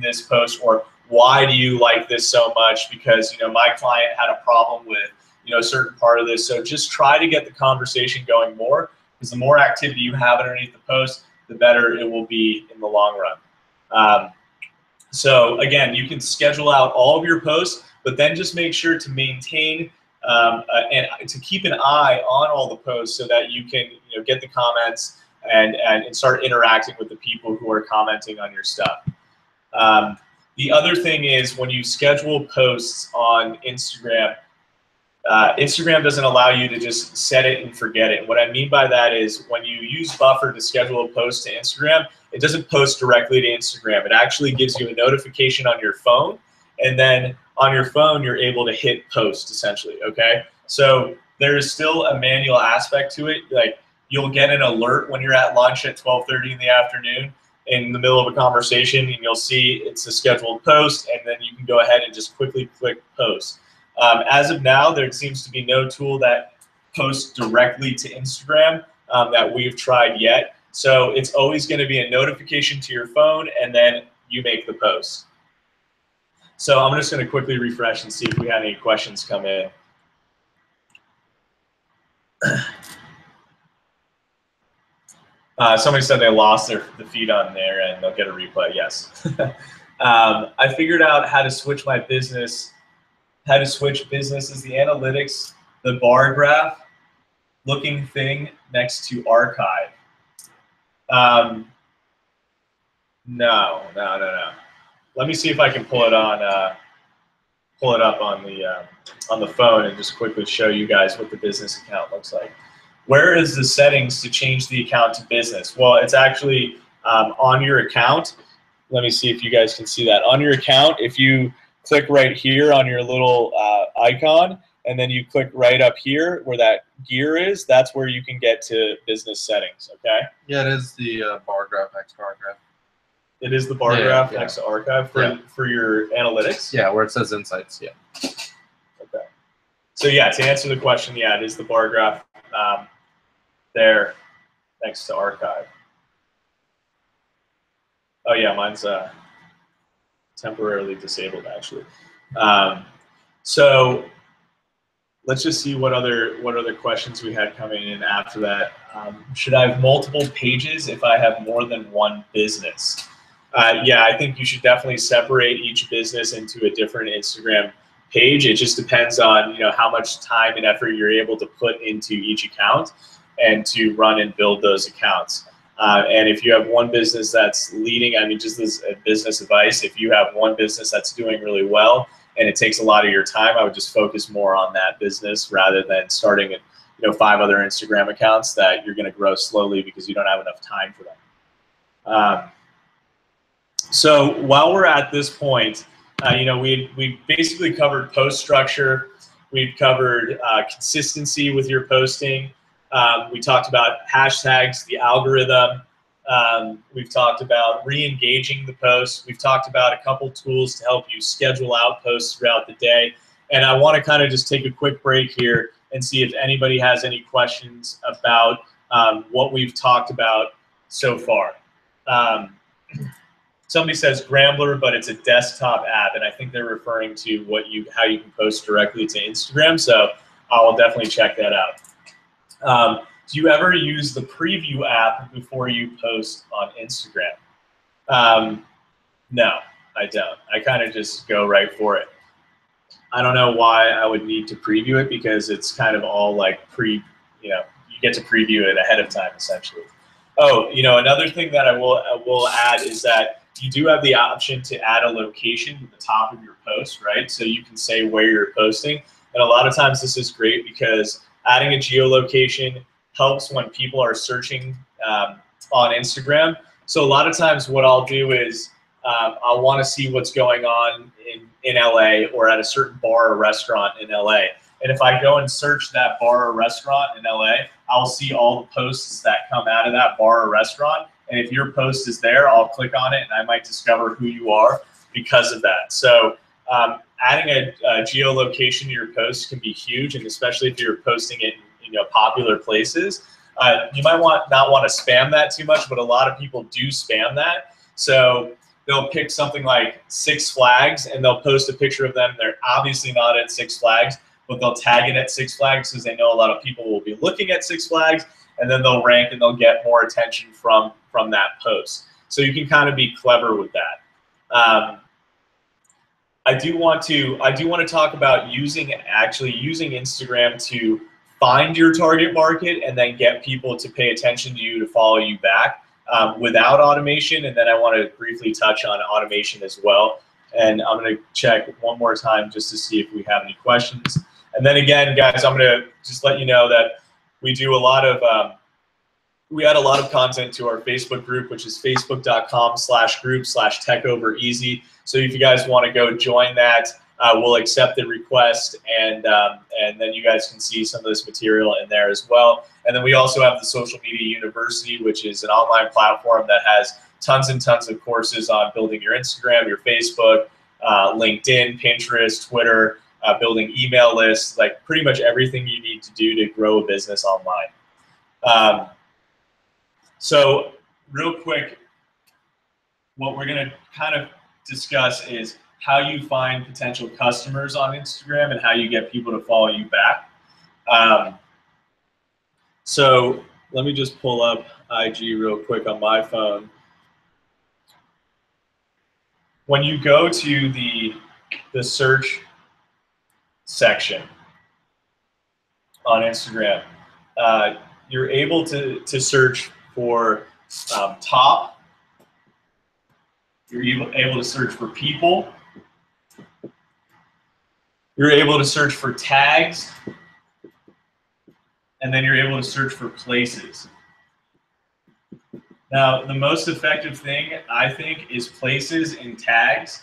this post? Or why do you like this so much? Because my client had a problem with a certain part of this. So just try to get the conversation going more, because the more activity you have underneath the post, the better it will be in the long run. So again, you can schedule out all of your posts, but then just make sure to maintain and to keep an eye on all the posts so that you can get the comments and start interacting with the people who are commenting on your stuff. The other thing is when you schedule posts on Instagram, Instagram doesn't allow you to just set it and forget it. What I mean by that is when you use Buffer to schedule a post to Instagram, it doesn't post directly to Instagram. It actually gives you a notification on your phone, and then on your phone you're able to hit post essentially, okay? So there is still a manual aspect to it. Like you'll get an alert when you're at lunch at 12:30 in the afternoon in the middle of a conversation, and you'll see it's a scheduled post, and then you can go ahead and just quickly click post. As of now, there seems to be no tool that posts directly to Instagram that we've tried yet. So it's always going to be a notification to your phone, and then you make the post. So I'm just going to quickly refresh and see if we had any questions come in. Somebody said they lost the feed on there and they'll get a replay. Yes. I figured out how to switch my business. How to switch businesses. The analytics, the bar graph looking thing next to archive. No. Let me see if I can pull it on. Pull it up on the phone and just quickly show you guys what the business account looks like. Where is the settings to change the account to business? Well, it's actually on your account. Let me see if you guys can see that. On your account, if you click right here on your little icon, and then you click right up here where that gear is, that's where you can get to business settings, okay? Yeah, it is the bar graph next to archive. It is the bar graph next to archive for your analytics? Yeah, where it says insights, yeah. Okay. So yeah, to answer the question, yeah, it is the bar graph there next to archive. Oh yeah, mine's temporarily disabled actually. So let's just see what other questions we had coming in after that. Should I have multiple pages if I have more than one business? Yeah, I think you should definitely separate each business into a different Instagram page. It just depends on how much time and effort you're able to put into each account and to run and build those accounts. And if you have one business that's leading, I mean, just as a business advice, if you have one business that's doing really well and it takes a lot of your time, I would just focus more on that business rather than starting 5 other Instagram accounts that you're going to grow slowly because you don't have enough time for them. So while we're at this point, we basically covered post structure. We've covered consistency with your posting. We talked about hashtags, the algorithm. We've talked about re-engaging the posts. We've talked about a couple tools to help you schedule out posts throughout the day. And I want to kind of just take a quick break here and see if anybody has any questions about what we've talked about so far. Somebody says Grambler, but it's a desktop app, and I think they're referring to how you can post directly to Instagram. So I'll definitely check that out. Do you ever use the preview app before you post on Instagram? No, I don't. I kind of just go right for it. I don't know why I would need to preview it because it's kind of all like you get to preview it ahead of time essentially. Oh, another thing that I will add is that you do have the option to add a location to the top of your post, right? So you can say where you're posting. And a lot of times this is great because adding a geolocation helps when people are searching on Instagram. So a lot of times what I'll do is I'll want to see what's going on in LA or at a certain bar or restaurant in LA. And if I go and search that bar or restaurant in LA, I'll see all the posts that come out of that bar or restaurant. And if your post is there, I'll click on it and I might discover who you are because of that. So adding a geolocation to your post can be huge, and especially if you're posting it in popular places. You might not want to spam that too much, but a lot of people do spam that. So they'll pick something like Six Flags and they'll post a picture of them. They're obviously not at Six Flags, but they'll tag it at Six Flags because they know a lot of people will be looking at Six Flags, and then they'll rank and they'll get more attention from that post. So you can kind of be clever with that. I do want to talk about actually using Instagram to find your target market and then get people to pay attention to you, to follow you back without automation. And then I want to briefly touch on automation as well. And I'm going to check one more time just to see if we have any questions. And then again, guys, I'm going to just let you know that we do a lot of we add a lot of content to our Facebook group, which is facebook.com/group/techovereasy. So if you guys want to go join that, we'll accept the request, and then you guys can see some of this material in there as well. And then we also have the Social Media University, which is an online platform that has tons and tons of courses on building your Instagram, your Facebook, LinkedIn, Pinterest, Twitter, building email lists, like pretty much everything you need to do to grow a business online. So real quick, what we're going to kind of discuss is how you find potential customers on Instagram and how you get people to follow you back. So let me just pull up IG real quick on my phone. When you go to the search section on Instagram, you're able to search for top. You're able to search for people. You're able to search for tags. And then you're able to search for places. Now, the most effective thing, I think, is places and tags.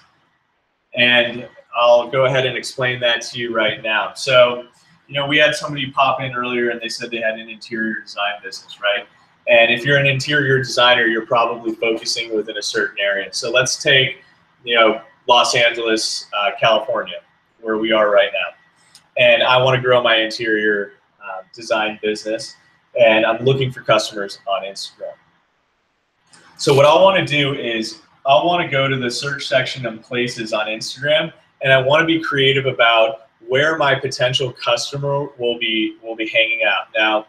And I'll go ahead and explain that to you right now. So, you know, we had somebody pop in earlier and they said they had an interior design business, right? And if you're an interior designer, you're probably focusing within a certain area. So let's take, you know, Los Angeles, California, where we are right now. And I want to grow my interior design business, and I'm looking for customers on Instagram. So what I want to do is I want to go to the search section of places on Instagram, and I want to be creative about where my potential customer will be hanging out. Now,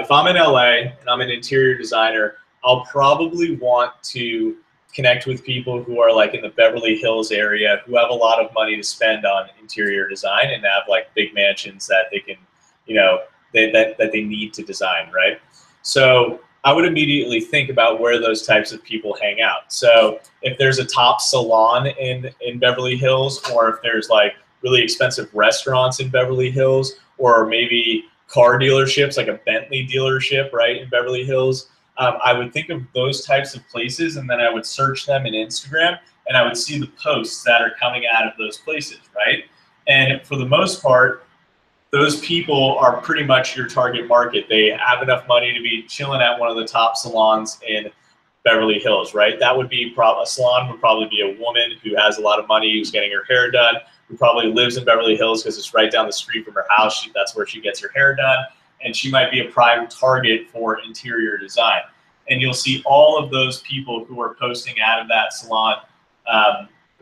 if I'm in LA and I'm an interior designer, I'll probably want to connect with people who are like in the Beverly Hills area, who have a lot of money to spend on interior design and have like big mansions that they can, you know, that they need to design, right? So I would immediately think about where those types of people hang out. So if there's a top salon in Beverly Hills, or if there's like really expensive restaurants in Beverly Hills, or maybe car dealerships, like a Bentley dealership, right, in Beverly Hills, I would think of those types of places, and then I would search them in Instagram, and I would see the posts that are coming out of those places, right? And for the most part, those people are pretty much your target market. They have enough money to be chilling at one of the top salons in Beverly Hills, right? That would be a salon would probably be a woman who has a lot of money, who's getting her hair done, who probably lives in Beverly Hills because it's right down the street from her house. That's where she gets her hair done, and she might be a prime target for interior design. And you'll see all of those people who are posting out of that salon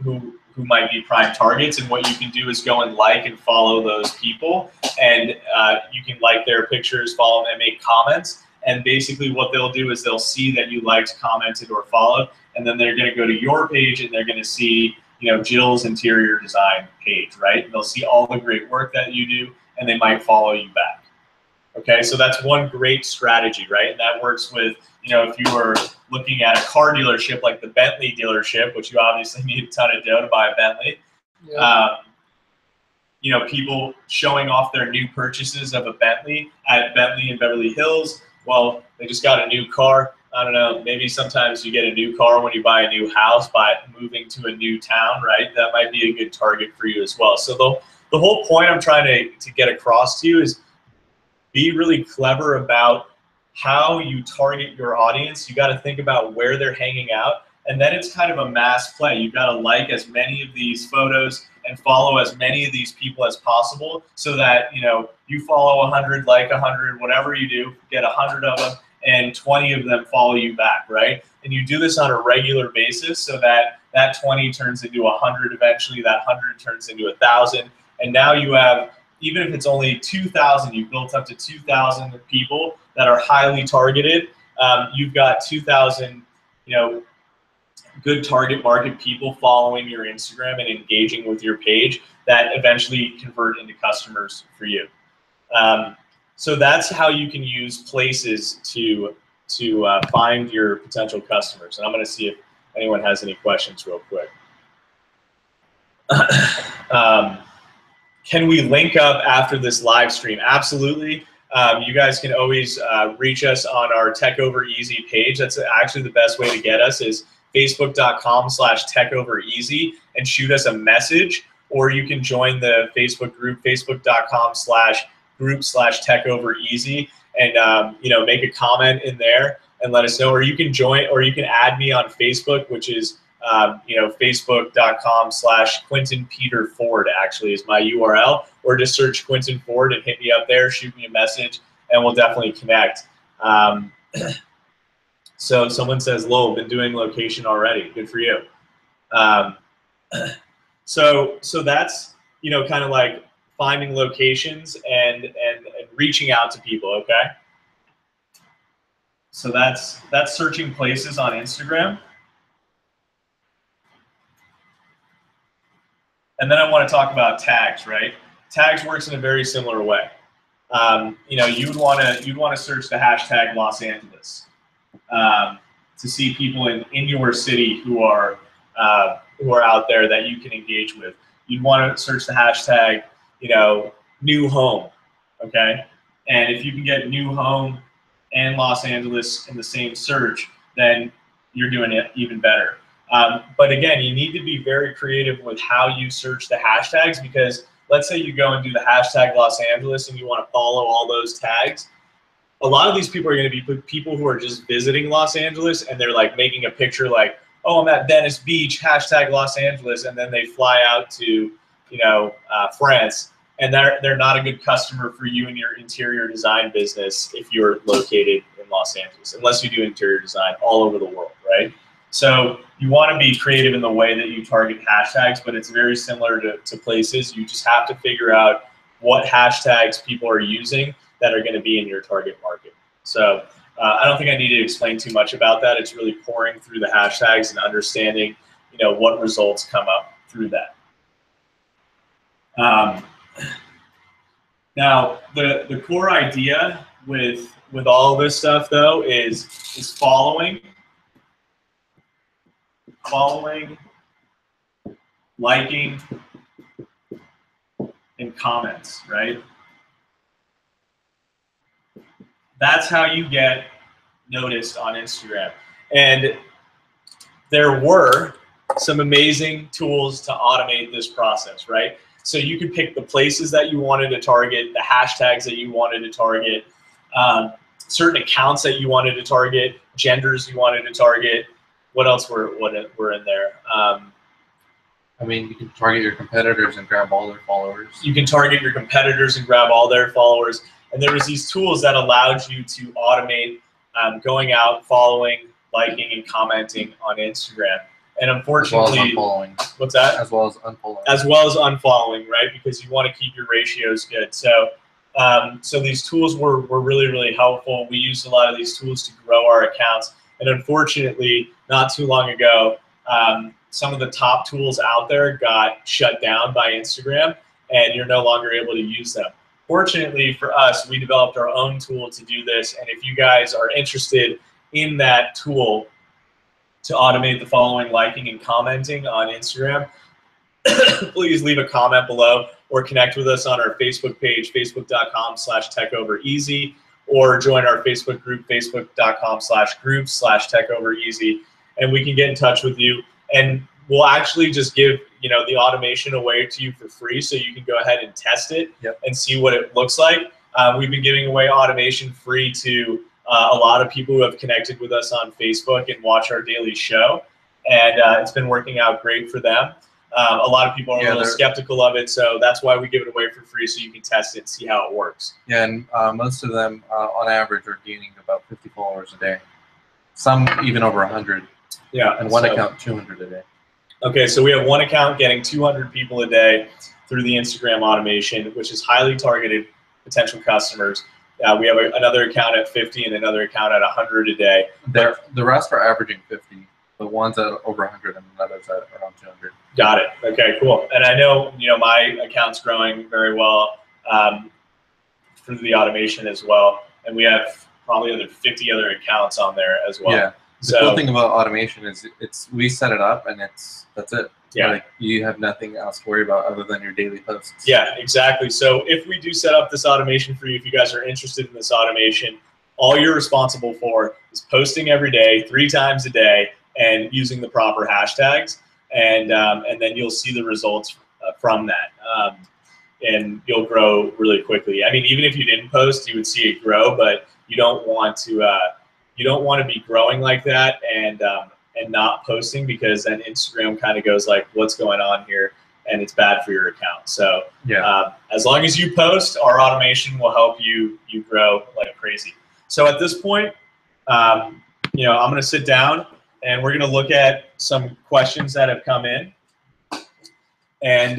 who might be prime targets. And what you can do is go and like and follow those people, and you can like their pictures, follow them, and make comments. And basically what they'll do is they'll see that you liked, commented, or followed, and then they're going to go to your page and they're going to see, you know, Jill's interior design page, right? And they'll see all the great work that you do, and they might follow you back. Okay, so that's one great strategy, right? And that works with, you know, if you were looking at a car dealership like the Bentley dealership, which you obviously need a ton of dough to buy a Bentley. Yeah. You know, people showing off their new purchases of a Bentley at Bentley in Beverly Hills. Well, they just got a new car. I don't know, maybe sometimes you get a new car when you buy a new house by moving to a new town, right? That might be a good target for you as well. So the whole point I'm trying to get across to you is be really clever about how you target your audience. You got to think about where they're hanging out, and then it's kind of a mass play. You've got to like as many of these photos and follow as many of these people as possible, so that, you know, you follow 100, like 100, whatever you do, get 100 of them, and 20 of them follow you back, right? And you do this on a regular basis, so that that 20 turns into 100 eventually, that 100 turns into 1,000, and now you have, even if it's only 2,000, you've built up to 2,000 people that are highly targeted. You've got 2,000, you know, good target market people following your Instagram and engaging with your page that eventually convert into customers for you. So that's how you can use Places to find your potential customers. And I'm going to see if anyone has any questions real quick. Can we link up after this live stream? Absolutely. You guys can always reach us on our Tech Over Easy page. That's actually the best way to get us is facebook.com/techovereasy and shoot us a message, or you can join the Facebook group, facebook.com/group/techovereasy, and make a comment in there and let us know, or you can join, or you can add me on Facebook, which is facebook.com/Quentin Peter Ford actually is my URL, or just search Quentin Ford and hit me up there, shoot me a message, and we'll definitely connect. So someone says, Lowell, been doing location already. Good for you. So that's, kind of like finding locations and reaching out to people, okay? So that's searching places on Instagram. And then I want to talk about tags, right? Tags works in a very similar way. You'd want to search the hashtag Los Angeles to see people in your city who are out there that you can engage with. You'd want to search the hashtag, new home, okay? And if you can get new home and Los Angeles in the same search, then you're doing it even better. But again, you need to be very creative with how you search the hashtags, because let's say you go and do the hashtag Los Angeles and you want to follow all those tags. A lot of these people are going to be people who are just visiting Los Angeles, and they're like making a picture like, oh, I'm at Venice Beach, hashtag Los Angeles, and then they fly out to, France, and they're not a good customer for you and your interior design business if you're located in Los Angeles, unless you do interior design all over the world, right? So you want to be creative in the way that you target hashtags, but it's very similar to Places. You just have to figure out what hashtags people are using that are going to be in your target market. So I don't think I need to explain too much about that. It's really pouring through the hashtags and understanding, what results come up through that. Now, the core idea with all of this stuff, though, is following, liking, and comments, right? That's how you get noticed on Instagram. And there were some amazing tools to automate this process, right? So you could pick the places that you wanted to target, the hashtags that you wanted to target, certain accounts that you wanted to target, genders you wanted to target. What else were in there? You can target your competitors and grab all their followers. You can target your competitors and grab all their followers. And there was these tools that allowed you to automate going out, following, liking, and commenting on Instagram. And unfortunately, as well as unfollowing. What's that? As well as unfollowing. As well as unfollowing, right? Because you want to keep your ratios good. So, so these tools were really, really helpful. We used a lot of these tools to grow our accounts. And unfortunately, not too long ago, some of the top tools out there got shut down by Instagram, and you're no longer able to use them. Fortunately for us, we developed our own tool to do this, and if you guys are interested in that tool to automate the following, liking, and commenting on Instagram, please leave a comment below or connect with us on our Facebook page, facebook.com/techovereasy, or join our Facebook group, facebook.com/groups/techovereasy, and we can get in touch with you. And we'll actually just give the automation away to you for free, so you can go ahead and test it and see what it looks like. We've been giving away automation free to a lot of people who have connected with us on Facebook and watch our daily show, and it's been working out great for them. A lot of people are a little skeptical of it, so that's why we give it away for free, so you can test it and see how it works. Yeah, and most of them, on average, are gaining about 50 followers a day. Some even over 100. Yeah. And one account, 200 a day. Okay, so we have one account getting 200 people a day through the Instagram automation, which is highly targeted potential customers. We have another account at 50 and another account at 100 a day. The rest are averaging 50. but one's at over 100 and another's at around 200. Got it. Okay, cool. And I know, my account's growing very well through the automation as well. And we have probably 50 other accounts on there as well. Yeah. The cool thing about automation is we set it up and that's it. Yeah. Like you have nothing else to worry about other than your daily posts. Yeah, exactly. So if we do set up this automation for you, if you guys are interested in this automation, all you're responsible for is posting every day, 3 times a day, and using the proper hashtags, and then you'll see the results from that, and you'll grow really quickly. I mean, even if you didn't post, you would see it grow, but you don't want to be growing like that and not posting, because then Instagram kind of goes like, what's going on here, and it's bad for your account. So yeah, as long as you post, our automation will help you grow like crazy. So at this point, I'm going to sit down and we're going to look at some questions that have come in, and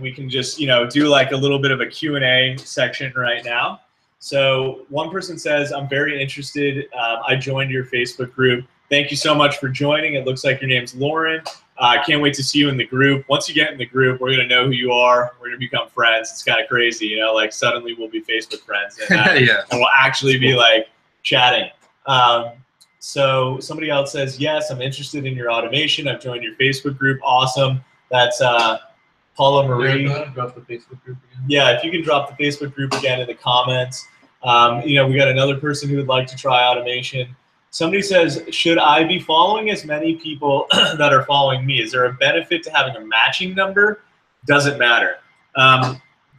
we can just do like a little bit of a Q&A section right now. So one person says, I'm very interested. I joined your Facebook group. Thank you so much for joining. It looks like your name's Lauren. I can't wait to see you in the group. Once you get in the group, we're going to know who you are. We're going to become friends. It's kind of crazy, like suddenly we'll be Facebook friends. And, yeah. and we'll actually be like chatting. So somebody else says, yes, I'm interested in your automation. I've joined your Facebook group. Awesome. That's Paula Marie. Yeah, go ahead and drop the Facebook group again. Yeah, if you can drop the Facebook group again in the comments. We got another person who would like to try automation. Somebody says, should I be following as many people that are following me? Is there a benefit to having a matching number? Doesn't matter.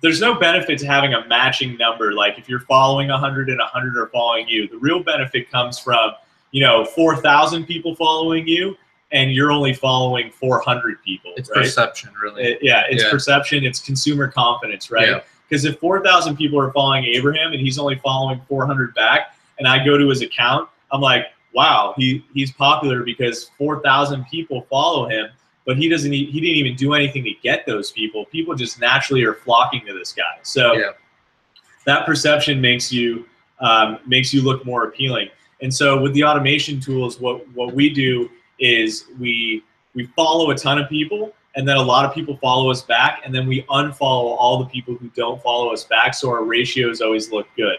There's no benefit to having a matching number. Like if you're following 100 and 100 are following you, the real benefit comes from, 4,000 people following you and you're only following 400 people. It's right? perception, really. It's perception. It's consumer confidence, right? Because if 4,000 people are following Abraham and he's only following 400 back, and I go to his account, I'm like, wow, he's popular because 4,000 people follow him, but he didn't even do anything to get those people. People just naturally are flocking to this guy. So that perception makes you look more appealing. And so with the automation tools, what we do is we follow a ton of people, and then a lot of people follow us back, and then we unfollow all the people who don't follow us back, so our ratios always look good.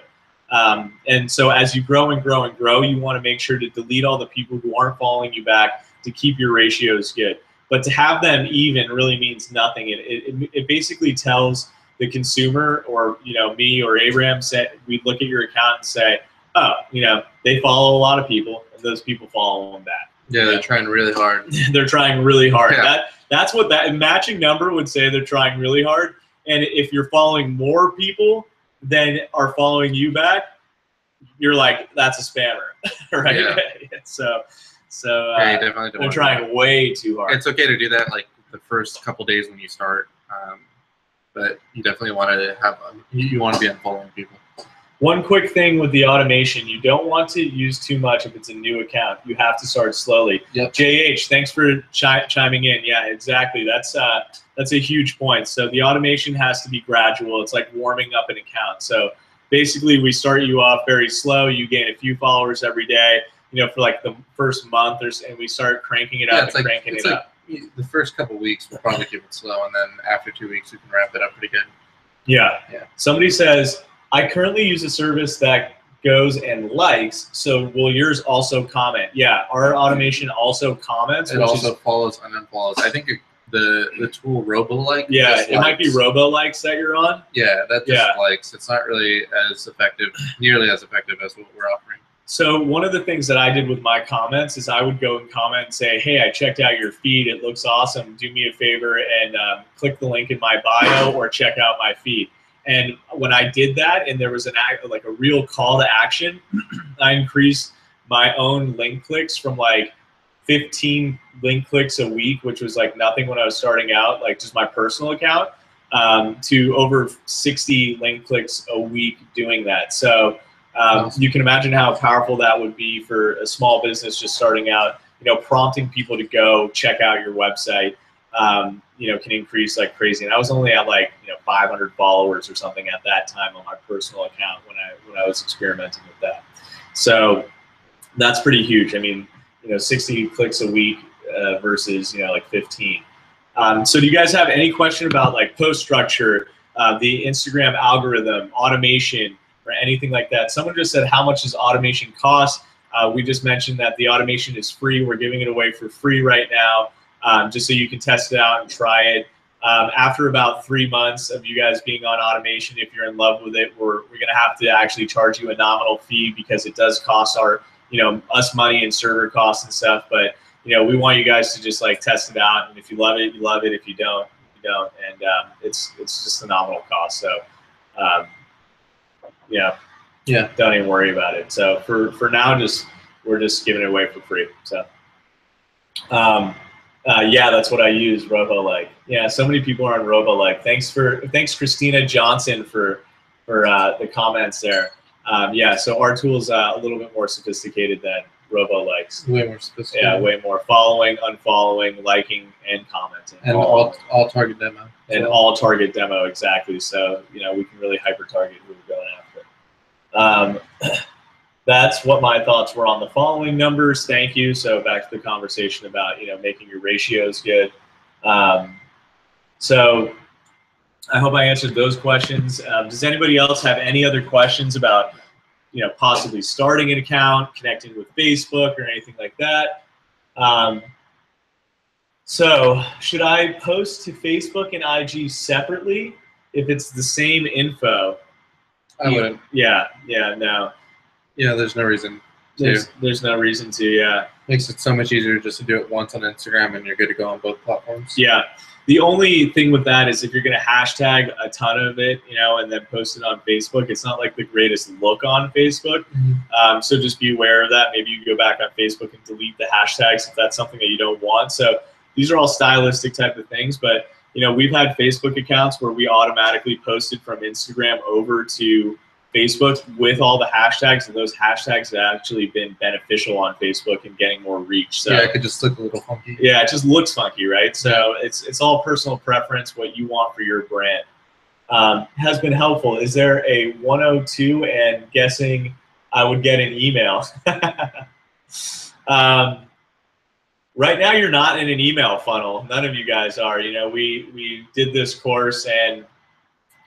And so as you grow and grow and grow, you want to make sure to delete all the people who aren't following you back to keep your ratios good. But to have them even really means nothing. It basically tells the consumer, or me or Abraham, we look at your account and say, oh, they follow a lot of people, and those people follow them back. Yeah, they're trying really hard. They're trying really hard. Yeah. That's what that matching number would say. They're trying really hard. And if you're following more people than are following you back, you're like, that's a spammer, right? Yeah. So yeah, you definitely don't they're trying way too hard. It's okay to do that like the first couple days when you start, but you definitely want to have you want to be unfollowing people. One quick thing with the automation, you don't want to use too much if it's a new account. You have to start slowly. Yep. JH, thanks for chiming in. Yeah, exactly. That's a huge point. So the automation has to be gradual. It's like warming up an account. So basically, we start you off very slow. You gain a few followers every day, for like the first month, and we start cranking it up and cranking it up. The first couple weeks, we'll probably keep it slow, and then after 2 weeks, we can ramp it up pretty good. Yeah. Somebody says, I currently use a service that goes and likes, so will yours also comment? Yeah, our automation also comments. It also follows and unfollows. I think the tool RoboLike. Yeah, it might be RoboLikes that you're on. Yeah, that just likes. It's not really as effective, nearly as effective as what we're offering. So one of the things that I did with my comments is I would go and comment and say, hey, I checked out your feed. It looks awesome. Do me a favor and click the link in my bio or check out my feed. And when I did that, and there was a real call to action, I increased my own link clicks from like 15 link clicks a week, which was like nothing when I was starting out, like just my personal account, to over 60 link clicks a week doing that. So you can imagine how powerful that would be for a small business just starting out. Prompting people to go check out your website. Can increase like crazy. And I was only at like 500 followers or something at that time on my personal account when I was experimenting with that. So that's pretty huge. I mean, 60 clicks a week versus like 15. So do you guys have any question about like post structure, the Instagram algorithm, automation, or anything like that? Someone just said, how much does automation cost? We just mentioned that the automation is free. We're giving it away for free right now, just so you can test it out and try it. After about 3 months of you guys being on automation, if you're in love with it, we're going to have to actually charge you a nominal fee, because it does cost us money and server costs and stuff. But we want you guys to just like test it out, and if you love it, you love it. If you don't, you don't, and it's just a nominal cost. So don't even worry about it. So for now, we're just giving it away for free. So yeah, that's what I use, RoboLike. Yeah, so many people are on RoboLike. Thanks Christina Johnson for the comments there. Yeah, so our tool's a little bit more sophisticated than RoboLike's. Way more sophisticated. Yeah, way more. Following, unfollowing, liking, and commenting. And all target demo. And all target demo, exactly. So we can really hyper target who we're going after. That's what my thoughts were on the following numbers. Thank you. So back to the conversation about making your ratios good. So I hope I answered those questions. Does anybody else have any other questions about possibly starting an account, connecting with Facebook, or anything like that? So should I post to Facebook and IG separately if it's the same info? I wouldn't. Yeah, no. Yeah, there's no reason to. There's no reason to, yeah. Makes it so much easier just to do it once on Instagram and you're good to go on both platforms. Yeah. The only thing with that is if you're going to hashtag a ton of it, and then post it on Facebook, it's not like the greatest look on Facebook. Mm-hmm. So just be aware of that. Maybe you go back on Facebook and delete the hashtags if that's something that you don't want. So these are all stylistic type of things, but we've had Facebook accounts where we automatically posted from Instagram over to Facebook with all the hashtags, and those hashtags have actually been beneficial on Facebook and getting more reach. So yeah, it could just look a little funky. Yeah, it just looks funky, right? So it's all personal preference, what you want for your brand. Has been helpful. Is there a 102 and guessing I would get an email? Right now, you're not in an email funnel. None of you guys are. We did this course, and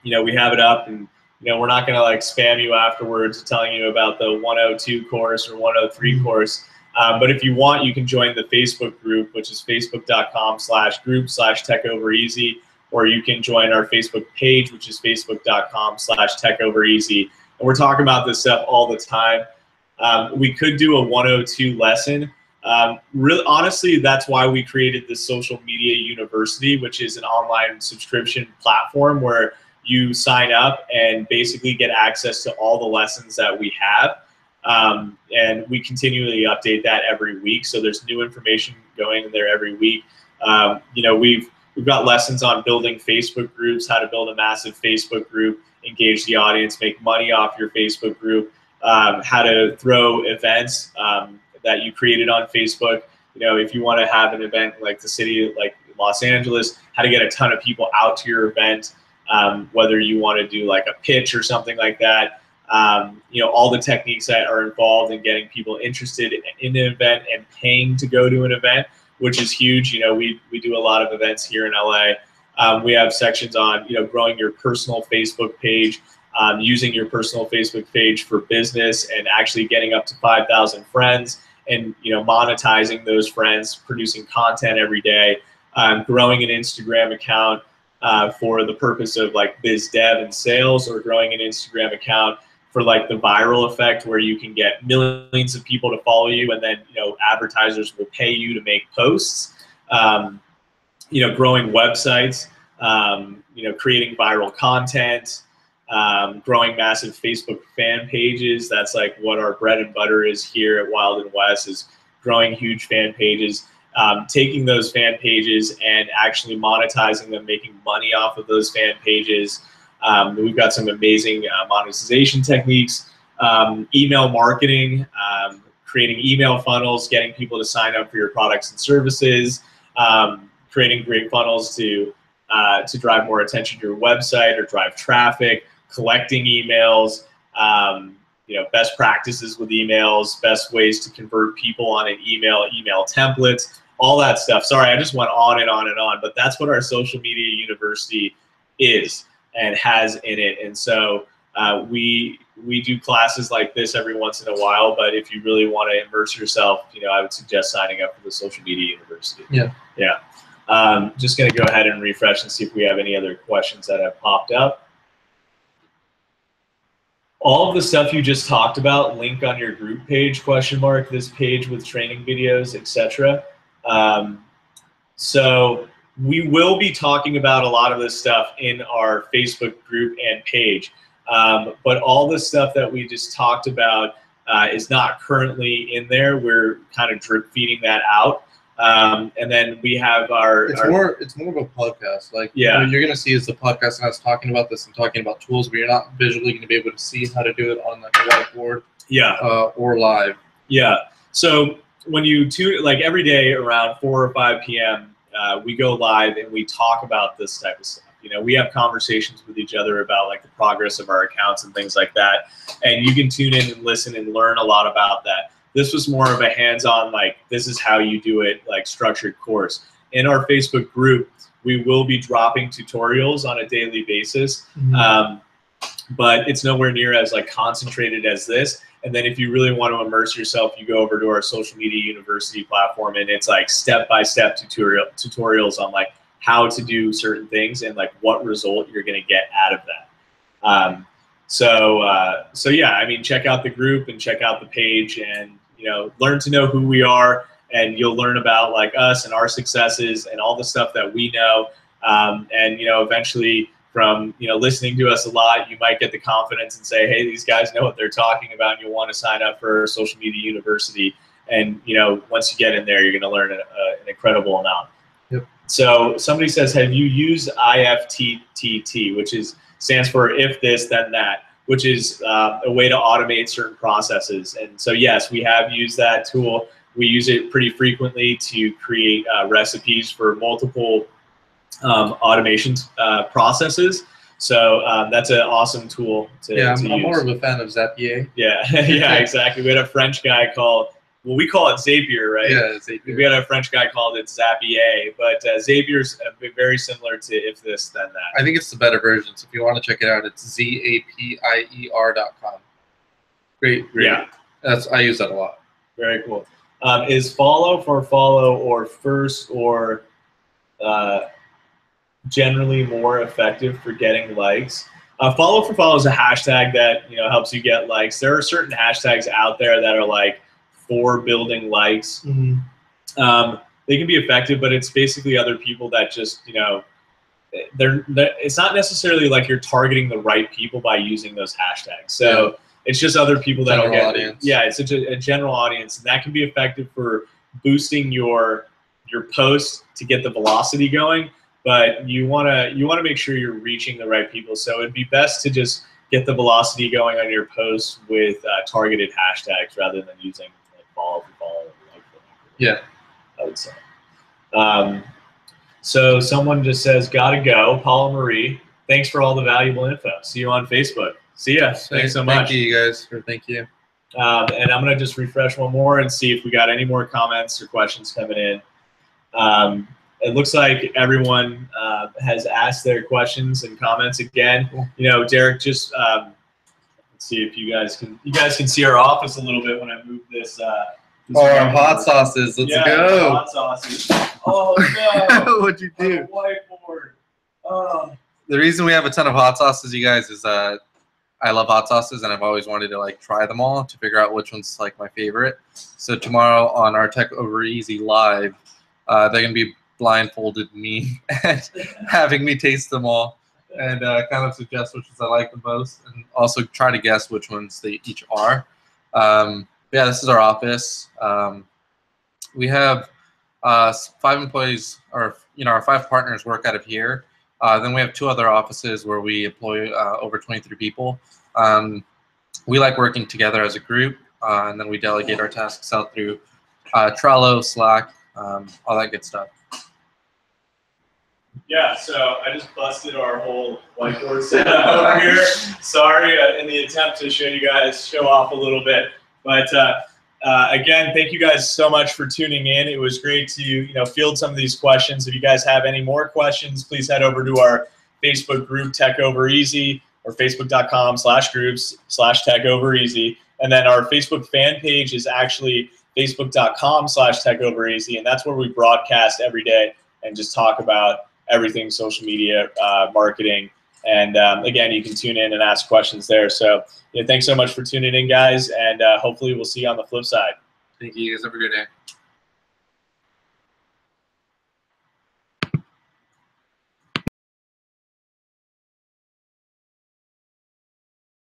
we have it up, and we're not going to like spam you afterwards telling you about the 102 course or 103 course. But if you want, you can join the Facebook group, which is facebook.com/group/techovereasy, or you can join our Facebook page, which is facebook.com/techovereasy. And we're talking about this stuff all the time. We could do a 102 lesson. Really, honestly, that's why we created the Social Media University, which is an online subscription platform where you sign up and basically get access to all the lessons that we have. And we continually update that every week. So there's new information going in there every week. We've got lessons on building Facebook groups, how to build a massive Facebook group, engage the audience, make money off your Facebook group, how to throw events that you created on Facebook. If you want to have an event like the city, like Los Angeles, how to get a ton of people out to your event. Whether you want to do like a pitch or something like that, all the techniques that are involved in getting people interested in an event and paying to go to an event, which is huge. We do a lot of events here in LA. We have sections on, growing your personal Facebook page, using your personal Facebook page for business and actually getting up to 5,000 friends and, monetizing those friends, producing content every day, growing an Instagram account, for the purpose of like biz dev and sales, or growing an Instagram account for like the viral effect where you can get millions of people to follow you, and then advertisers will pay you to make posts. Growing websites, creating viral content, growing massive Facebook fan pages. That's like what our bread and butter is here at Wild and West, is growing huge fan pages. Taking those fan pages and actually monetizing them, making money off of those fan pages. We've got some amazing monetization techniques, email marketing, creating email funnels, getting people to sign up for your products and services, creating great funnels to drive more attention to your website or drive traffic, collecting emails, best practices with emails, best ways to convert people on an email templates, all that stuff. Sorry, I just went on and on and on, but that's what our social media university is and has in it. And so we do classes like this every once in a while, but if you really want to immerse yourself, I would suggest signing up for the social media university. Yeah. Just going to go ahead and refresh and see if we have any other questions that have popped up. All of the stuff you just talked about, link on your group page, ? This page with training videos, etc. So we will be talking about a lot of this stuff in our Facebook group and page. But all the stuff that we just talked about is not currently in there. We're kind of drip feeding that out. And then we have it's more of a podcast. Like, what you're going to see is the podcast and us talking about this and talking about tools, but you're not visually going to be able to see how to do it on like a whiteboard or live. Yeah. So when you tune, like every day around 4 or 5 p.m., we go live and we talk about this type of stuff. We have conversations with each other about like the progress of our accounts and things like that. And you can tune in and listen and learn a lot about that. This was more of a hands-on, like, this is how you do it, like, structured course. In our Facebook group, we will be dropping tutorials on a daily basis, but it's nowhere near as, like, concentrated as this. And then if you really want to immerse yourself, you go over to our social media university platform, and it's, like, step-by-step tutorials on, like, how to do certain things and, like, what result you're going to get out of that. So yeah, I mean, check out the group and check out the page and, learn to know who we are, and you'll learn about like us and our successes and all the stuff that we know. And, eventually from, listening to us a lot, you might get the confidence and say, hey, these guys know what they're talking about, and you'll want to sign up for Social Media University. And, once you get in there, you're going to learn an incredible amount. Yep. So somebody says, have you used IFTTT, which stands for if this, then that, which is a way to automate certain processes. And so, yes, we have used that tool. We use it pretty frequently to create recipes for multiple automation processes. So that's an awesome tool to use. I'm more of a fan of Zapier. Yeah, yeah, exactly. We had a French guy called, well, we call it Zapier, right? Yeah, Zapier. We had a French guy called it Zapier, but Zapier's very similar to if this, then that. I think it's the better version, so if you want to check it out, it's zapier.com. Great. Yeah. I use that a lot. Very cool. Is follow or first or generally more effective for getting likes? Follow for follow is a hashtag that helps you get likes. There are certain hashtags out there that are like for building likes. They can be effective, but it's basically other people that just it's not necessarily like you're targeting the right people by using those hashtags. So it's just other people that will get audience. Yeah, it's a general audience, and that can be effective for boosting your post to get the velocity going. But you wanna make sure you're reaching the right people. So it'd be best to just get the velocity going on your posts with targeted hashtags rather than using follow for follow. Yeah, I would say. So someone just says, gotta go. Paula Marie, thanks for all the valuable info. See you on Facebook. See ya. Thanks so much. Thank you, guys. Thank you. And I'm going to just refresh one more and see if we got any more comments or questions coming in. It looks like everyone has asked their questions and comments again. Derek, just let's see if you guys can see our office a little bit when I move this. Our hot sauces. Let's go. Hot sauces. Oh no! What'd you do? Whiteboard. Oh. The reason we have a ton of hot sauces, you guys, is I love hot sauces, and I've always wanted to like try them all to figure out which one's like my favorite. So tomorrow on our Tech Over Easy Live, they're gonna be blindfolded me and having me taste them all and kind of suggest which ones I like the most, and also try to guess which ones they each are. Yeah, this is our office. We have 5 employees, or our 5 partners work out of here. Then we have 2 other offices where we employ over 23 people. We like working together as a group, and then we delegate our tasks out through Trello, Slack, all that good stuff. Yeah, so I just busted our whole whiteboard setup over here. Sorry, in the attempt to show off a little bit. But again, thank you guys so much for tuning in. It was great to field some of these questions. If you guys have any more questions, please head over to our Facebook group, Tech Over Easy, or facebook.com/groups/Tech Over Easy. And then our Facebook fan page is actually facebook.com/Tech Over Easy, and that's where we broadcast every day and just talk about everything social media, marketing. And again, you can tune in and ask questions there. So thanks so much for tuning in, guys, and hopefully we'll see you on the flip side. Thank you guys. Have a great day.